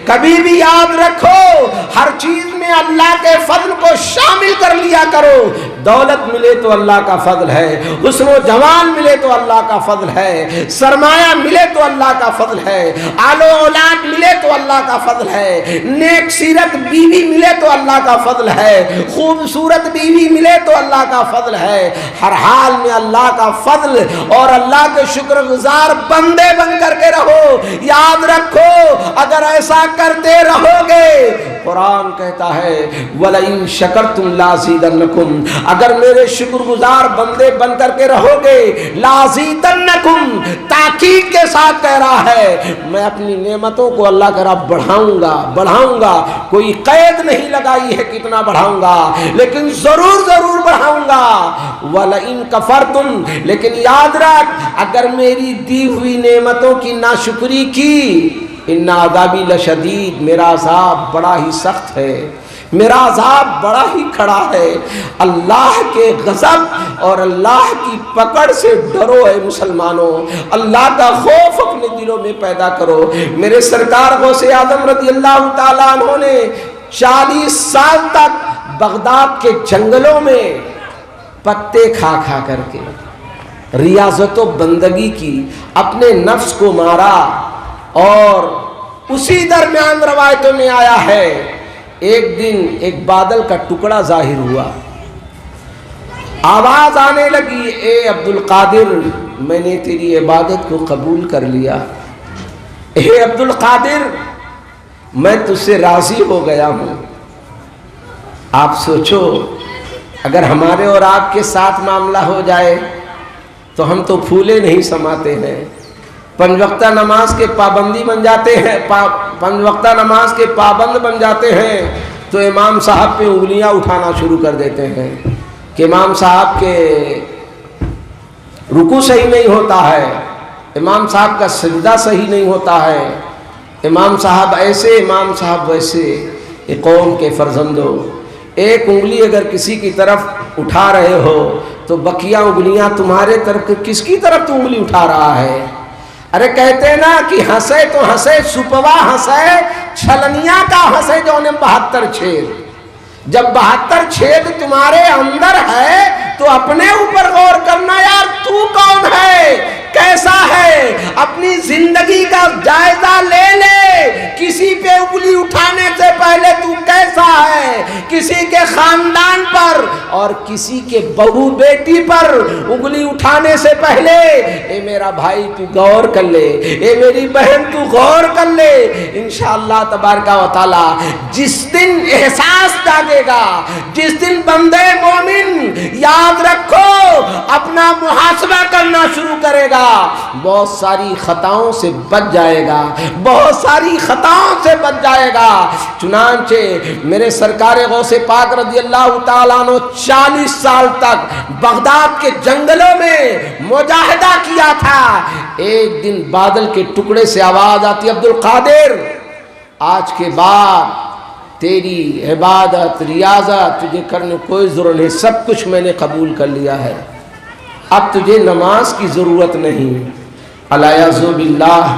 کبھی بھی یاد رکھو، ہر چیز میں اللہ کے فضل کو شامل کر لیا کرو۔ دولت ملے تو اللہ کا فضل ہے، حسن و جمال ملے تو اللہ کا فضل ہے، سرمایہ ملے تو اللہ کا فضل ہے، آل و اولاد ملے تو اللہ کا فضل ہے، نیک سیرت بیوی ملے تو اللہ کا فضل ہے، خوبصورت بیوی ملے تو اللہ کا فضل ہے۔ ہر حال میں اللہ کا فضل اور اللہ کے شکر گزار بندے بن کر کے رہو۔ یاد رکھو اگر ایسا کرتے رہو گے، قرآن کہتا ہے وَلَئِن شَكَرْتُمْ لَأَزِيدَنَّكُمْ، اگر میرے شکر گزار بندے بن کر کے رہو گے، لَأَزِيدَنَّكُمْ تاکید کے ساتھ کہہ رہا ہے میں اپنی نعمتوں کو اللہ کا رب بڑھاؤں گا، کوئی قید نہیں لگائی ہے کتنا بڑھاؤں گا، لیکن ضرور بڑھاؤں گا۔ وَلَئِن كَفَرْتُمْ، لیکن یاد رکھ اگر میری دی ہوئی نعمتوں کی ناشکری کی، ان عذابی لشدید، میرا عذاب بڑا ہی سخت ہے، میرا عذاب بڑا ہی کھڑا ہے۔ اللہ کے غضب اور اللہ کی پکڑ سے ڈرو اے مسلمانوں، اللہ کا خوف اپنے دلوں میں پیدا کرو۔ میرے سرکار غوث اعظم رضی اللہ تعالیٰ عنہ نے 40 سال تک بغداد کے جنگلوں میں پتے کھا کر کے ریاضت و بندگی کی، اپنے نفس کو مارا، اور اسی درمیان روایتوں میں آیا ہے ایک دن ایک بادل کا ٹکڑا ظاہر ہوا، آواز آنے لگی اے عبد القادر میں نے تیری عبادت کو قبول کر لیا، اے عبد القادر میں تجھ سے راضی ہو گیا ہوں۔ آپ سوچو اگر ہمارے اور آپ کے ساتھ معاملہ ہو جائے تو ہم تو پھولے نہیں سماتے ہیں، 5 وقتہ نماز کے پابندی بن جاتے ہیں، 5 وقتہ نماز کے پابند بن جاتے ہیں تو امام صاحب پہ انگلیاں اٹھانا شروع کر دیتے ہیں کہ امام صاحب کے رکوع صحیح نہیں ہوتا ہے، امام صاحب کا سجدہ صحیح نہیں ہوتا ہے، امام صاحب ایسے، امام صاحب ویسے۔ قوم کے فرزندوں، ایک انگلی اگر کسی کی طرف اٹھا رہے ہو تو بقیہ انگلیاں تمہارے طرف، کس کی طرف تو انگلی اٹھا رہا ہے؟ ارے کہتے نا کہ ہنسے تو ہنسے سپوا ہنسے چھلنیا کا ہنسے جو نے 72 چھید. جب 72 چھید تمہارے اندر ہے تو اپنے اوپر غور کرنا یار، تو کون ہے، کیسا ہے. اپنی زندگی کا جائزہ لے لے. کسی پہ انگلی اٹھانے سے پہلے تو کیسا ہے، کسی کے خاندان پر اور کسی کے بہو بیٹی پر انگلی اٹھانے سے پہلے اے میرا بھائی تو غور کر لے، اے میری بہن تو غور کر لے. انشاءاللہ تبارک و تعالی جس دن احساس جاگے گا، جس دن بندے مومن یاد رکھو اپنا محاسبہ کرنا شروع کرے گا، بہت ساری خطاؤں سے بچ جائے گا، بہت ساری خطاؤں سے بچ جائے گا. چنانچہ میرے سرکار غوث پاک رضی اللہ تعالیٰ عنہ 40 سال تک بغداد کے جنگلوں میں مجاہدہ کیا تھا. ایک دن بادل کے ٹکڑے سے آواز آتی، عبد القادر آج کے بعد تیری عبادت ریاضت تجھے کرنے کوئی ضرورت نہیں، سب کچھ میں نے قبول کر لیا ہے، اب تجھے نماز کی ضرورت نہیں. الیاذ باللہ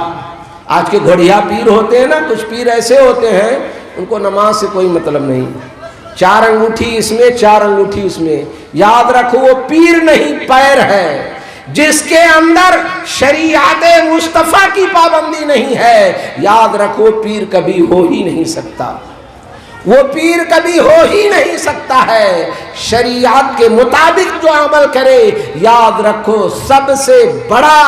آج کے گھڑیا پیر ہوتے ہیں نا، کچھ پیر ایسے ہوتے ہیں ان کو نماز سے کوئی مطلب نہیں، 4 انگوٹھی اس میں 4 انگوٹھی اس میں. یاد رکھو وہ پیر نہیں، پیر ہے. جس کے اندر شریعت مصطفیٰ کی پابندی نہیں ہے، یاد رکھو پیر کبھی ہو ہی نہیں سکتا، وہ پیر کبھی ہو ہی نہیں سکتا ہے. شریعت کے مطابق جو عمل کرے، یاد رکھو سب سے بڑا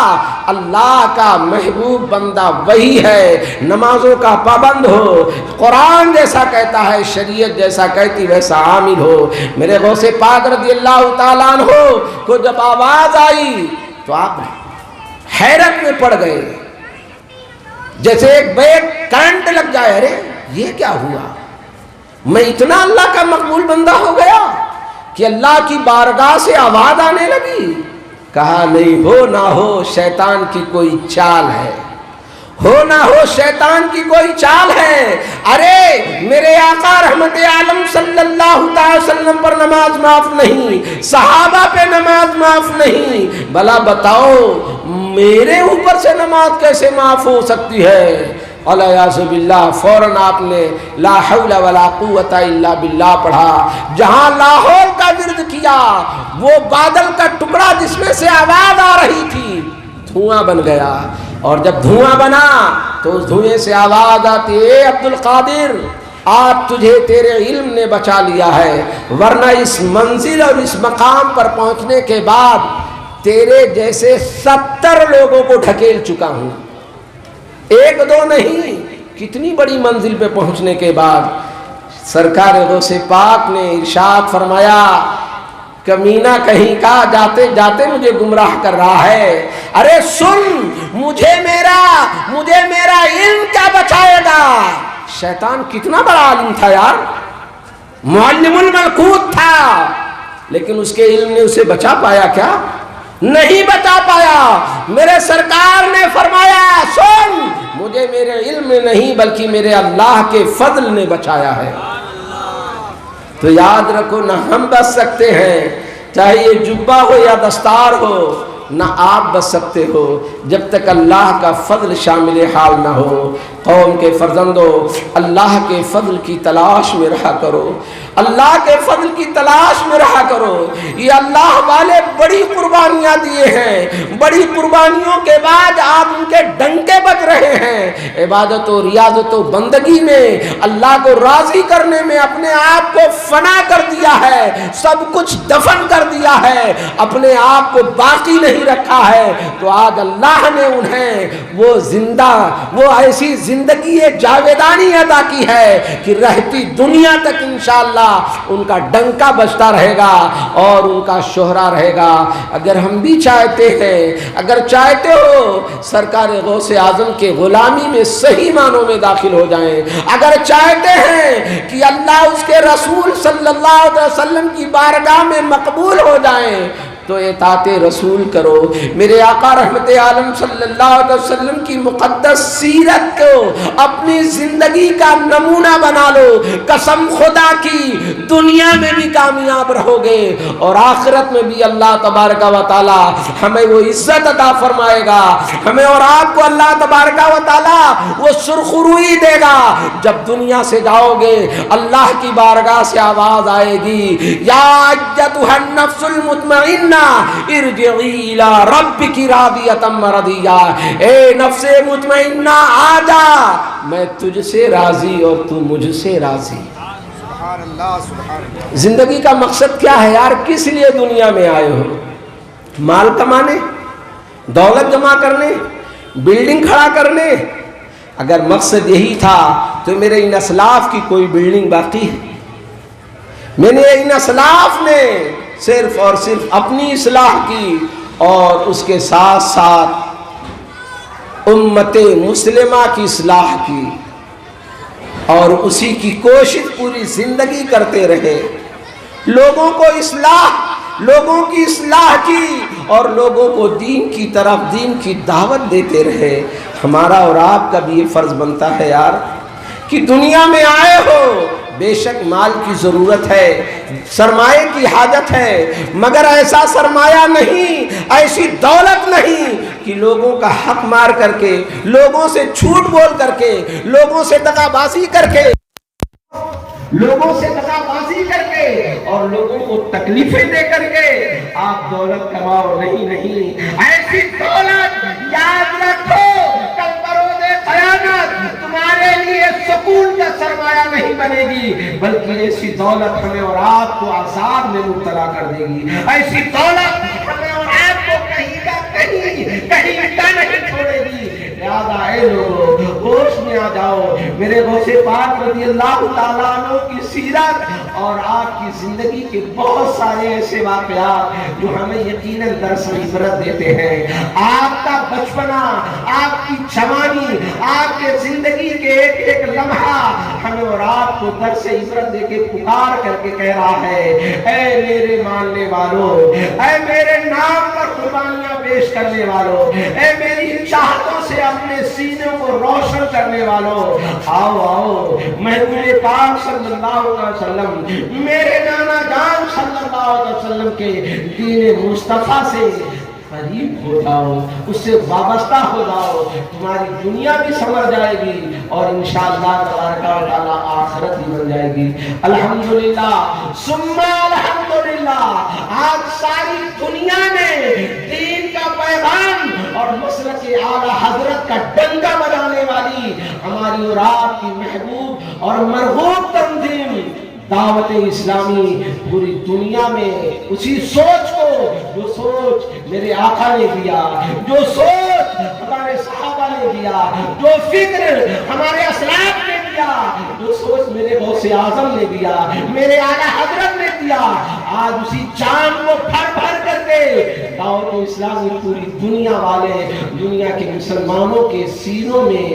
اللہ کا محبوب بندہ وہی ہے. نمازوں کا پابند ہو، قرآن جیسا کہتا ہے، شریعت جیسا کہتی ویسا عامل ہو. میرے غوث پاک رضی اللہ تعالیٰ عنہ کو جب آواز آئی تو آپ حیرت میں پڑ گئے، جیسے ایک بیگ کرنٹ لگ جائے. ارے یہ کیا ہوا، میں اتنا اللہ کا مقبول بندہ ہو گیا کہ اللہ کی بارگاہ سے آواز آنے لگی. کہا نہیں، ہو نہ ہو شیطان کی کوئی چال ہے، ہو نہ ہو شیطان کی کوئی چال ہے. ارے میرے آقا رحمت عالم صلی اللہ علیہ وسلم پر نماز معاف نہیں، صحابہ پہ نماز معاف نہیں، بھلا بتاؤ میرے اوپر سے نماز کیسے معاف ہو سکتی ہے. الیاذ باللہ فوراً آپ نے لا حول ولا قوت الا باللہ پڑھا. جہاں لاہور کا ورد کیا، وہ بادل کا ٹکڑا جس میں سے آواز آ رہی تھی دھواں بن گیا، اور جب دھواں بنا تو اس دھوئیں سے آواز آتی، اے عبد القادر آج تجھے تیرے علم نے بچا لیا ہے، ورنہ اس منزل اور اس مقام پر پہنچنے کے بعد تیرے جیسے 70 لوگوں کو ڈھکیل چکا ہوں، 1-2 نہیں. کتنی بڑی منزل پہ پہنچنے کے بعد سرکار غوث پاک نے ارشاد فرمایا، کمینہ کہیں کا جاتے جاتے مجھے گمراہ کر رہا ہے. ارے سن، مجھے میرا علم کیا بچائے گا. شیطان کتنا بڑا عالم تھا یار، معلم الملکوت تھا، لیکن اس کے علم نے اسے بچا پایا کیا؟ نہیں بچا پایا. میرے سرکار نے فرمایا سن، مجھے میرے علم میں نہیں بلکہ میرے اللہ کے فضل نے بچایا ہے. تو یاد رکھو نہ ہم بچ سکتے ہیں، چاہے یہ جبہ ہو یا دستار ہو، نہ آپ بچ سکتے ہو جب تک اللہ کا فضل شامل حال نہ ہو. قوم کے فرزندو، اللہ کے فضل کی تلاش میں رہا کرو، اللہ کے فضل کی تلاش میں رہا کرو. یہ اللہ والے بڑی قربانیاں دیے ہیں، بڑی قربانیوں کے بعد آپ ان کے ڈنکے بج رہے ہیں. عبادت و ریاضت و بندگی میں اللہ کو راضی کرنے میں اپنے آپ کو فنا کر دیا ہے، سب کچھ دفن کر دیا ہے، اپنے آپ کو باقی نہیں رکھا ہے. تو آج اللہ نے انہیں وہ زندہ، وہ ایسی زندگی جاویدانی عطا کی ہے کہ رہتی دنیا تک انشاءاللہ ان کا ڈنکا بجتا رہے گا اور ان کا شہرہ رہے گا. اگر ہم بھی چاہتے ہیں، اگر چاہتے ہو سرکار غوث اعظم کے غلامی میں صحیح معنوں میں داخل ہو جائیں، اگر چاہتے ہیں کہ اللہ اس کے رسول صلی اللہ علیہ وسلم کی بارگاہ میں مقبول ہو جائیں، تو اطاعت رسول کرو. میرے آقا رحمت عالم صلی اللہ علیہ وسلم کی مقدس سیرت کو اپنی زندگی کا نمونہ بنا لو. قسم خدا کی دنیا میں بھی کامیاب رہو گے اور آخرت میں بھی اللہ تبارک و تعالی ہمیں وہ عزت عطا فرمائے گا. ہمیں اور آپ کو اللہ تبارک و تعالی وہ سرخروئی دے گا. جب دنیا سے جاؤ گے اللہ کی بارگاہ سے آواز آئے گی یا ایتھا النفس المطمئنہ ارجعی الی ربک راضیۃ مرضیہ. اے نفس مطمئنہ آ جا، میں تجھ سے راضی اور تو مجھ سے راضی. زندگی کا مقصد کیا ہے یار؟ کس لیے دنیا میں آئے ہو؟ مال کمانے، دولت جمع کرنے، بلڈنگ کھڑا کرنے؟ اگر مقصد یہی تھا تو میرے ان اسلاف کی کوئی بلڈنگ باقی ہے؟ میں نے ان اسلاف نے صرف اور صرف اپنی اصلاح کی اور اس کے ساتھ ساتھ امت مسلمہ کی اصلاح کی اور اسی کی کوشش پوری زندگی کرتے رہے. لوگوں کی اصلاح کی اور لوگوں کو دین کی طرف، دین کی دعوت دیتے رہے. ہمارا اور آپ کا بھی یہ فرض بنتا ہے یار کہ دنیا میں آئے ہو، بے شک مال کی ضرورت ہے، سرمایہ کی حاجت ہے، مگر ایسا سرمایہ نہیں، ایسی دولت نہیں کہ لوگوں کا حق مار کر کے، لوگوں سے جھوٹ بول کر کے، لوگوں سے دغا بازی کر کے اور لوگوں کو تکلیفیں دے کر کے آپ دولت کماؤ. نہیں، ایسی دولت یاد رکھو کل بروز قیامت تمہارے لیے سکون کا سرمایہ نہیں بنے گی، بلکہ ایسی دولت ہمیں اور آپ کو عذاب میں مبتلا کر دے گی. ایسی دولت ہمیں اور آپ کو کہیں کا نہیں چھوڑے گی. یاد آئے لوگوں، ہوش میں آ جاؤ. میرے غوث پاک رضی اللہ تعالیٰ عنہ کی سیرت اور آپ کی زندگی کے بہت سارے ایسے واقعات جو ہمیں یقیناً درس عبرت دیتے ہیں. آپ کا بچپنا، آپ کی جوانی، آپ کے زندگی کے ایک ایک لمحہ ہمیں اور آپ کو درس عبرت دے کے پکار کر کے کہہ رہا ہے اے میرے ماننے والوں، اے میرے نام پر قربانیاں پیش کرنے والوں، اے میری چاہتوں سے اپنے سینوں کو روشن کرنے والوں، آؤ محبوب پاک صلی اللہ علیہ وسلم، میرے نانا جان صلی اللہ علیہ وسلم کے دین مصطفیٰ سے قریب ہو جاؤ، اس سے وابستہ ہو جاؤ. تمہاری دنیا بھی سنور جائے گی اور انشاءاللہ تبارک و تعالی آخرت بھی بن جائے گی. الحمدللہ ثم الحمدللہ، آج ساری دنیا میں دین کا پیغام اور مسلک اعلیٰ حضرت کا ڈنکا بجانے والی ہماری اور آپ کی محبوب اور مرغوب تنظیم دعوت اسلامی پوری دنیا میں اسی سوچ کو، جو سوچ میرے آقا نے دیا، جو سوچ ہمارے صحابہ نے دیا، جو فکر ہمارے اسلاف نے دیا، جو سوچ میرے غوث اعظم نے دیا، میرے اعلیٰ حضرت نے دیا، آج اسی چاند کو پھر پھر کر کے دعوت اسلامی پوری دنیا والے، دنیا کے مسلمانوں کے سینوں میں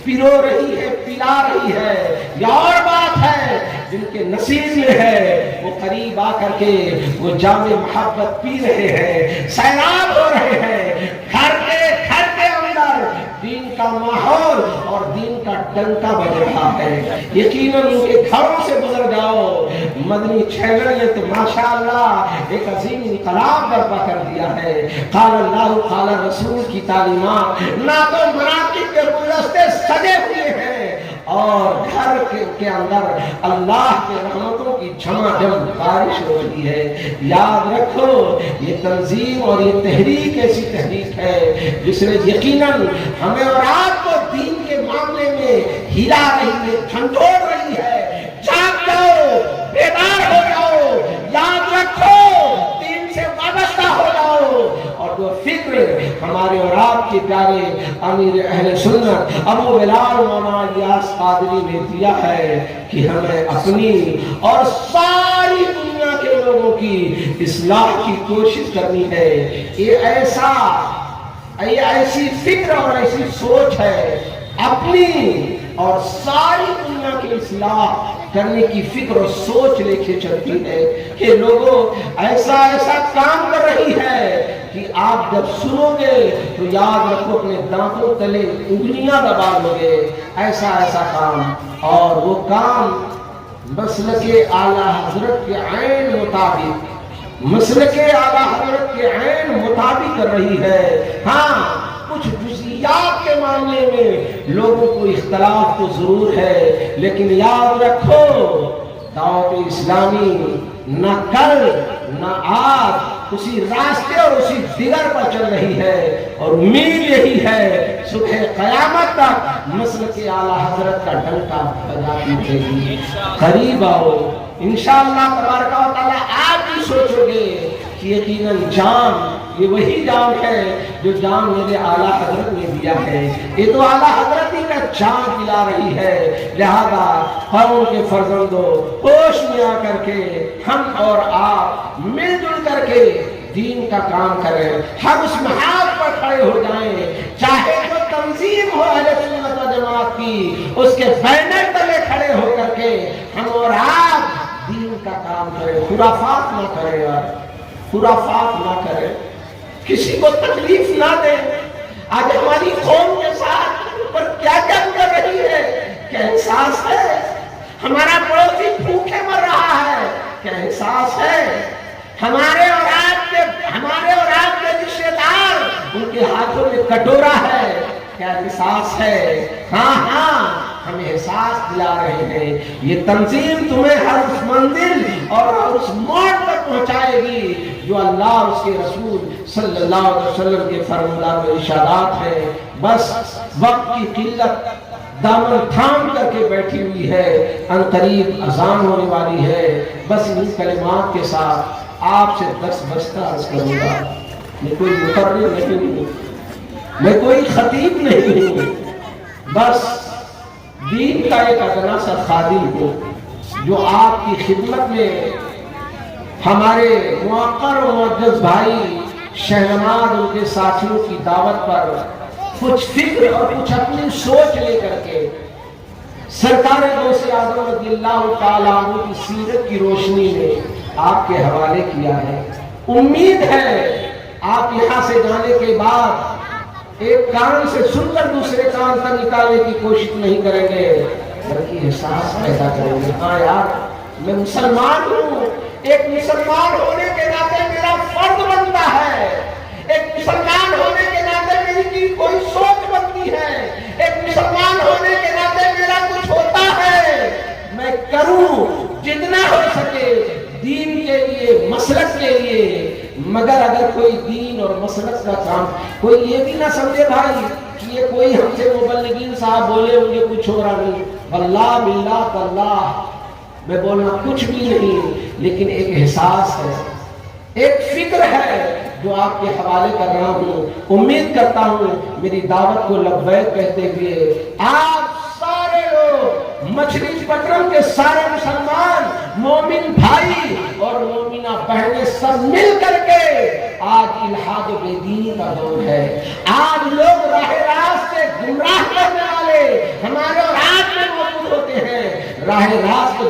پرو رہی ہے، پلا رہی ہے. یہ اور بات ہے جن کے نصیب میں ہے وہ قریب آ کر کے وہ جام محبت پی رہے ہیں، سیراب ہو رہے ہیں. گھر کے اندر دین کا ماحول اور دین کا ڈنکا بج رہا ہے. یقیناً ان کے گھروں سے گزر جاؤ، مدنی چینل نے تو ماشاءاللہ ایک عظیم انقلاب برپا کر دیا ہے. قال اللہ قال رسول کی تعلیمات نعت و مناقب کے گلدستے سجے ہوئے ہیں اور گھر کے اندر اللہ کے رحمتوں کی جھماجھم بارش ہو رہی ہے. یاد رکھو یہ تنظیم اور یہ تحریک ایسی تحریک ہے جس نے یقیناً ہمیں اور آپ کو دین کے معاملے میں ہلا رہی ہے، جھنجھوڑ رہی ہے. جاگ جاؤ، بیدار ہو جاؤ، یاد رکھو دین سے وابستہ ہو جاؤ. اور جو فکر ہمارے اور آپ کے پیارے امیر اہل سنت ابو بلال مولانا الیاس قادری نے دیا ہے کہ ہمیں اپنی اور ساری دنیا کے لوگوں کی اصلاح کی کوشش کرنی ہے. یہ ایسی فکر اور ایسی سوچ ہے، اپنی اور ساری دنیا کی اصلاح کرنے کی فکر اور سوچ لے کے چلتی ہے کہ لوگوں ایسا ایسا کام کر رہی ہے کہ آپ جب سنو گے تو یاد رکھو اپنے دانتوں تلے انگلیاں دبا لو گے. ایسا ایسا کام، اور وہ کام مسلک اعلیٰ حضرت کے عین مطابق، مسلک اعلیٰ حضرت کے عین مطابق کر رہی ہے. ہاں کچھ جزئیات کے معاملے میں لوگوں کو اختلاف تو ضرور ہے، لیکن یاد رکھو دعوت اسلامی نہ کل نہ آج اسی راستے اور اسی دیگر پر چل رہی ہے، اور امید یہی ہے صبح قیامت تک مسلک اعلیٰ حضرت کا ڈنکا بجاتی رہے گی. قریب آؤ انشاءاللہ تبارک و تعالیٰ. آپ بھی سوچو گے کہ یقیناً جام یہ وہی جام ہے جو جام میرے اعلیٰ حضرت نے دیا ہے، یہ تو اعلیٰ حضرت ہی کا جام پلا رہی ہے. لہذا قوم کے فرزندوں ہوش میں آ کر کے ہم اور آپ مل جل کر کے دین کا کام کریں، ہم اس محاذ پر کھڑے ہو جائیں، چاہے جو تنظیم ہو اہل سنت و جماعت کی اس کے بینر تلے کھڑے ہو کر کے ہم اور آپ دین کا کام کریں. خرافات نہ کریں یار، خرافات نہ کریں، کسی کو تکلیف نہ دیں. آج ہماری قوم کے ساتھ پر کیا کیا کر رہی ہے، کیا احساس ہے؟ ہمارا پڑوسی بھوکے مر رہا ہے، کیا احساس ہے؟ ہمارے اور آپ کے رشتے دار ان کے ہاتھوں میں کٹورا ہے، کیا احساس ہے؟ ہاں ہمیں احساس دلا رہے ہیں. یہ تنظیم تمہیں ہر اس منزل اور ہر اس موڑ تک پہنچائے گی جو اللہ اور اس کے رسول صلی اللہ علیہ وسلم کے فرمودات و ارشادات ہیں. بس وقت کی قلت دامن تھام کر کے بیٹھی ہوئی ہے، ان قریب اذان ہونے والی ہے. بس ان کلمات کے ساتھ آپ سے درس بستہ عرض کروں گا. میں کوئی مقرر نہیں ہوں، میں کوئی خطیب نہیں ہوں، بس دین کا ایک ادنا سا خادم ہوں جو آپ کی خدمت میں ہمارے موقر و معزز بھائی شہنواز ان کے ساتھیوں کی دعوت پر کچھ فکر اور کچھ اپنی سوچ لے کر کے سرکار غوث اعظم رضی اللہ تعالیٰ عنہ کی سیرت کی روشنی میں آپ کے حوالے کیا ہے. امید ہے آپ یہاں سے جانے کے بعد ایک کان سے سن کر دوسرے کان تک نکالنے کی کوشش نہیں کریں گے، بلکہ احساس پیدا کریں گے ہاں یار میں مسلمان ہوں. ایک مسلمان ہونے کے ناطے میرا فرض بنتا ہے، ایک مسلمان ہونے کے ناطے میری کوئی سوچ بنتی ہے، ایک مسلمان ہونے کے ناطے میرا کچھ ہوتا ہے. میں کروں جتنا ہو سکے دین کے لیے، مسلک کے لیے. مگر اگر کوئی دین اور مسلک کا کام کوئی یہ بھی نہ سمجھے بھائی کہ یہ کوئی ہم سے مبلغین صاحب بولے ہوں گے کچھ ہو رہا نہیں، واللہ باللہ تاللہ میں بولنا کچھ بھی نہیں، لیکن ایک احساس ہے، ایک فکر ہے جو آپ کے حوالے کر رہا ہوں. امید کرتا ہوں میری دعوت کو لبیک کہتے ہوئے آپ سارے لوگ مچھلی پٹرم کے سارے مسلمان مومن بھائی اور مومنہ بہنیں سب مل کر کے آج الحاد و بے دینی کا دور ہے. آج لوگ راہ راست سے گمراہ کرنے والے ہمارے اور آپ میں موجود ہوتے ہیں، راہ راست کو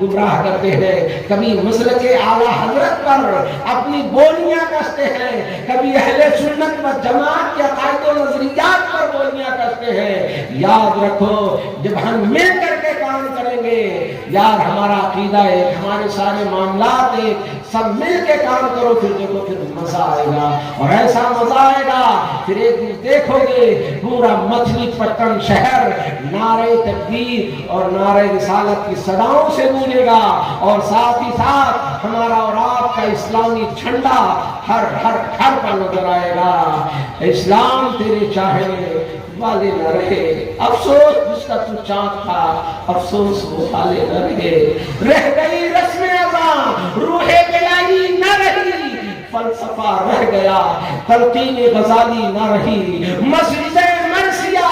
گمراہ کرتے ہیں. کبھی مسلک اعلیٰ حضرت پر اپنی بولیاں کستے ہیں، کبھی اہل سنت و جماعت کے عقائد و نظریات پر بولیاں کستے ہیں. یاد رکھو جب ہم مل کر کے کام کریں گے یار، ہمارا عقیدہ ایک، ہمارے سارے معاملات ایک، سب مل کے کام کرو، پھر دیکھو پھر مزہ آئے گا. اور ایسا مزہ آئے گا پھر ایک دن دیکھو گے پورا مچھلی پٹن شہر نعرہ تکبیر اور نعرہ رسالت کی صداؤں سے گونجے گا، اور ساتھ ہی ساتھ ہمارا اور آپ کا اسلامی جھنڈا ہر ہر گھر پر نظر آئے گا. اسلام تیرے چاہنے والے نہ رہے، افسوس جس کا تو چاند تھا، افسوس وہ والے نہ رہے. رہ گئی رسم اذان، روح الہی نہ رہی، فلسفہ رہ گیا، تلقین غزالی نہ رہی، مسجد مرثیہ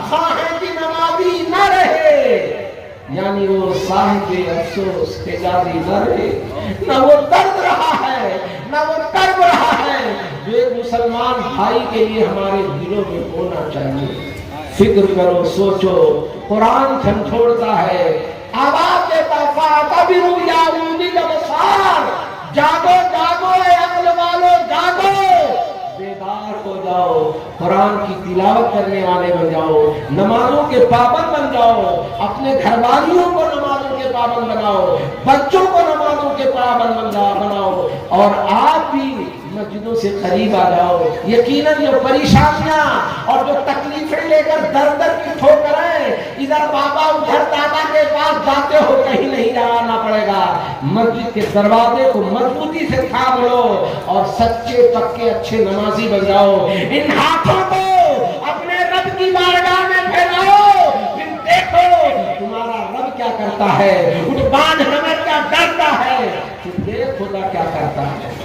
خواہاں کی نمازی نہ رہے. یعنی وہ صاحب افسوس حجازی نہ رہے. نہ وہ درد رہا ہے، نہ وہ کرب رہا ہے جو ایک مسلمان بھائی کے لیے ہمارے دلوں میں ہونا چاہیے. فکر کرو، سوچو، قرآن جھنجھوڑتا ہے، آواز فاعتبروا یا اولی الابصار، جاگو جاگو اے عقل والو جاگو، بیدار ہو جاؤ، قرآن کی تلاوت کرنے والے بن جاؤ، نمازوں کے پابند بن جاؤ، اپنے گھر والیوں کو نمازوں کے پابند بناؤ، بچوں کو نمازوں کے پابند بناؤ، اور آپ بھی مسجدوں سے قریب آ جاؤ۔ یقیناً جو پریشانیاں اور جو تکلیفیں لے کر در در کی ٹھوکریں، ادھر بابا ادھر دادا کے پاس جاتے ہو، کہیں نہیں جانا پڑے گا۔ مسجد کے دروازے کو مضبوطی سے تھام لو اور سچے پکے اچھے نمازی بن جاؤ۔ ان ہاتھوں کو اپنے رب کی بارگاہ میں پھیلاؤ، پھر دیکھو تمہارا رب کیا کرتا ہے، اٹھ باندھ ہمیں کیا ڈرتا ہے، پھر دیکھ خدا کیا کرتا ہے۔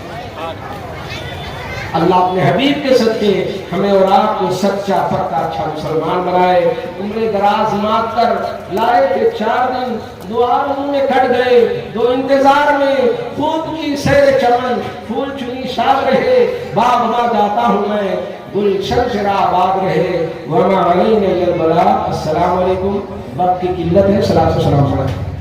اللہ اپنے حبیب کے صدقے ہمیں اور آپ کو سچا پکا اچھا مسلمان بنائے۔ عمر دراز مات کر لائے کہ 4 دن دعا میں کھٹ گئے، 2 انتظار میں خوب کی سیر چمن، پھول چنی شاد رہے، باغ باغ جاتا ہوں میں، گلشن شرا آباد رہے، وما علینا الا البلاغ۔ السلام علیکم۔ وقت کی قلت ہے، صلاۃ و سلام علیکم۔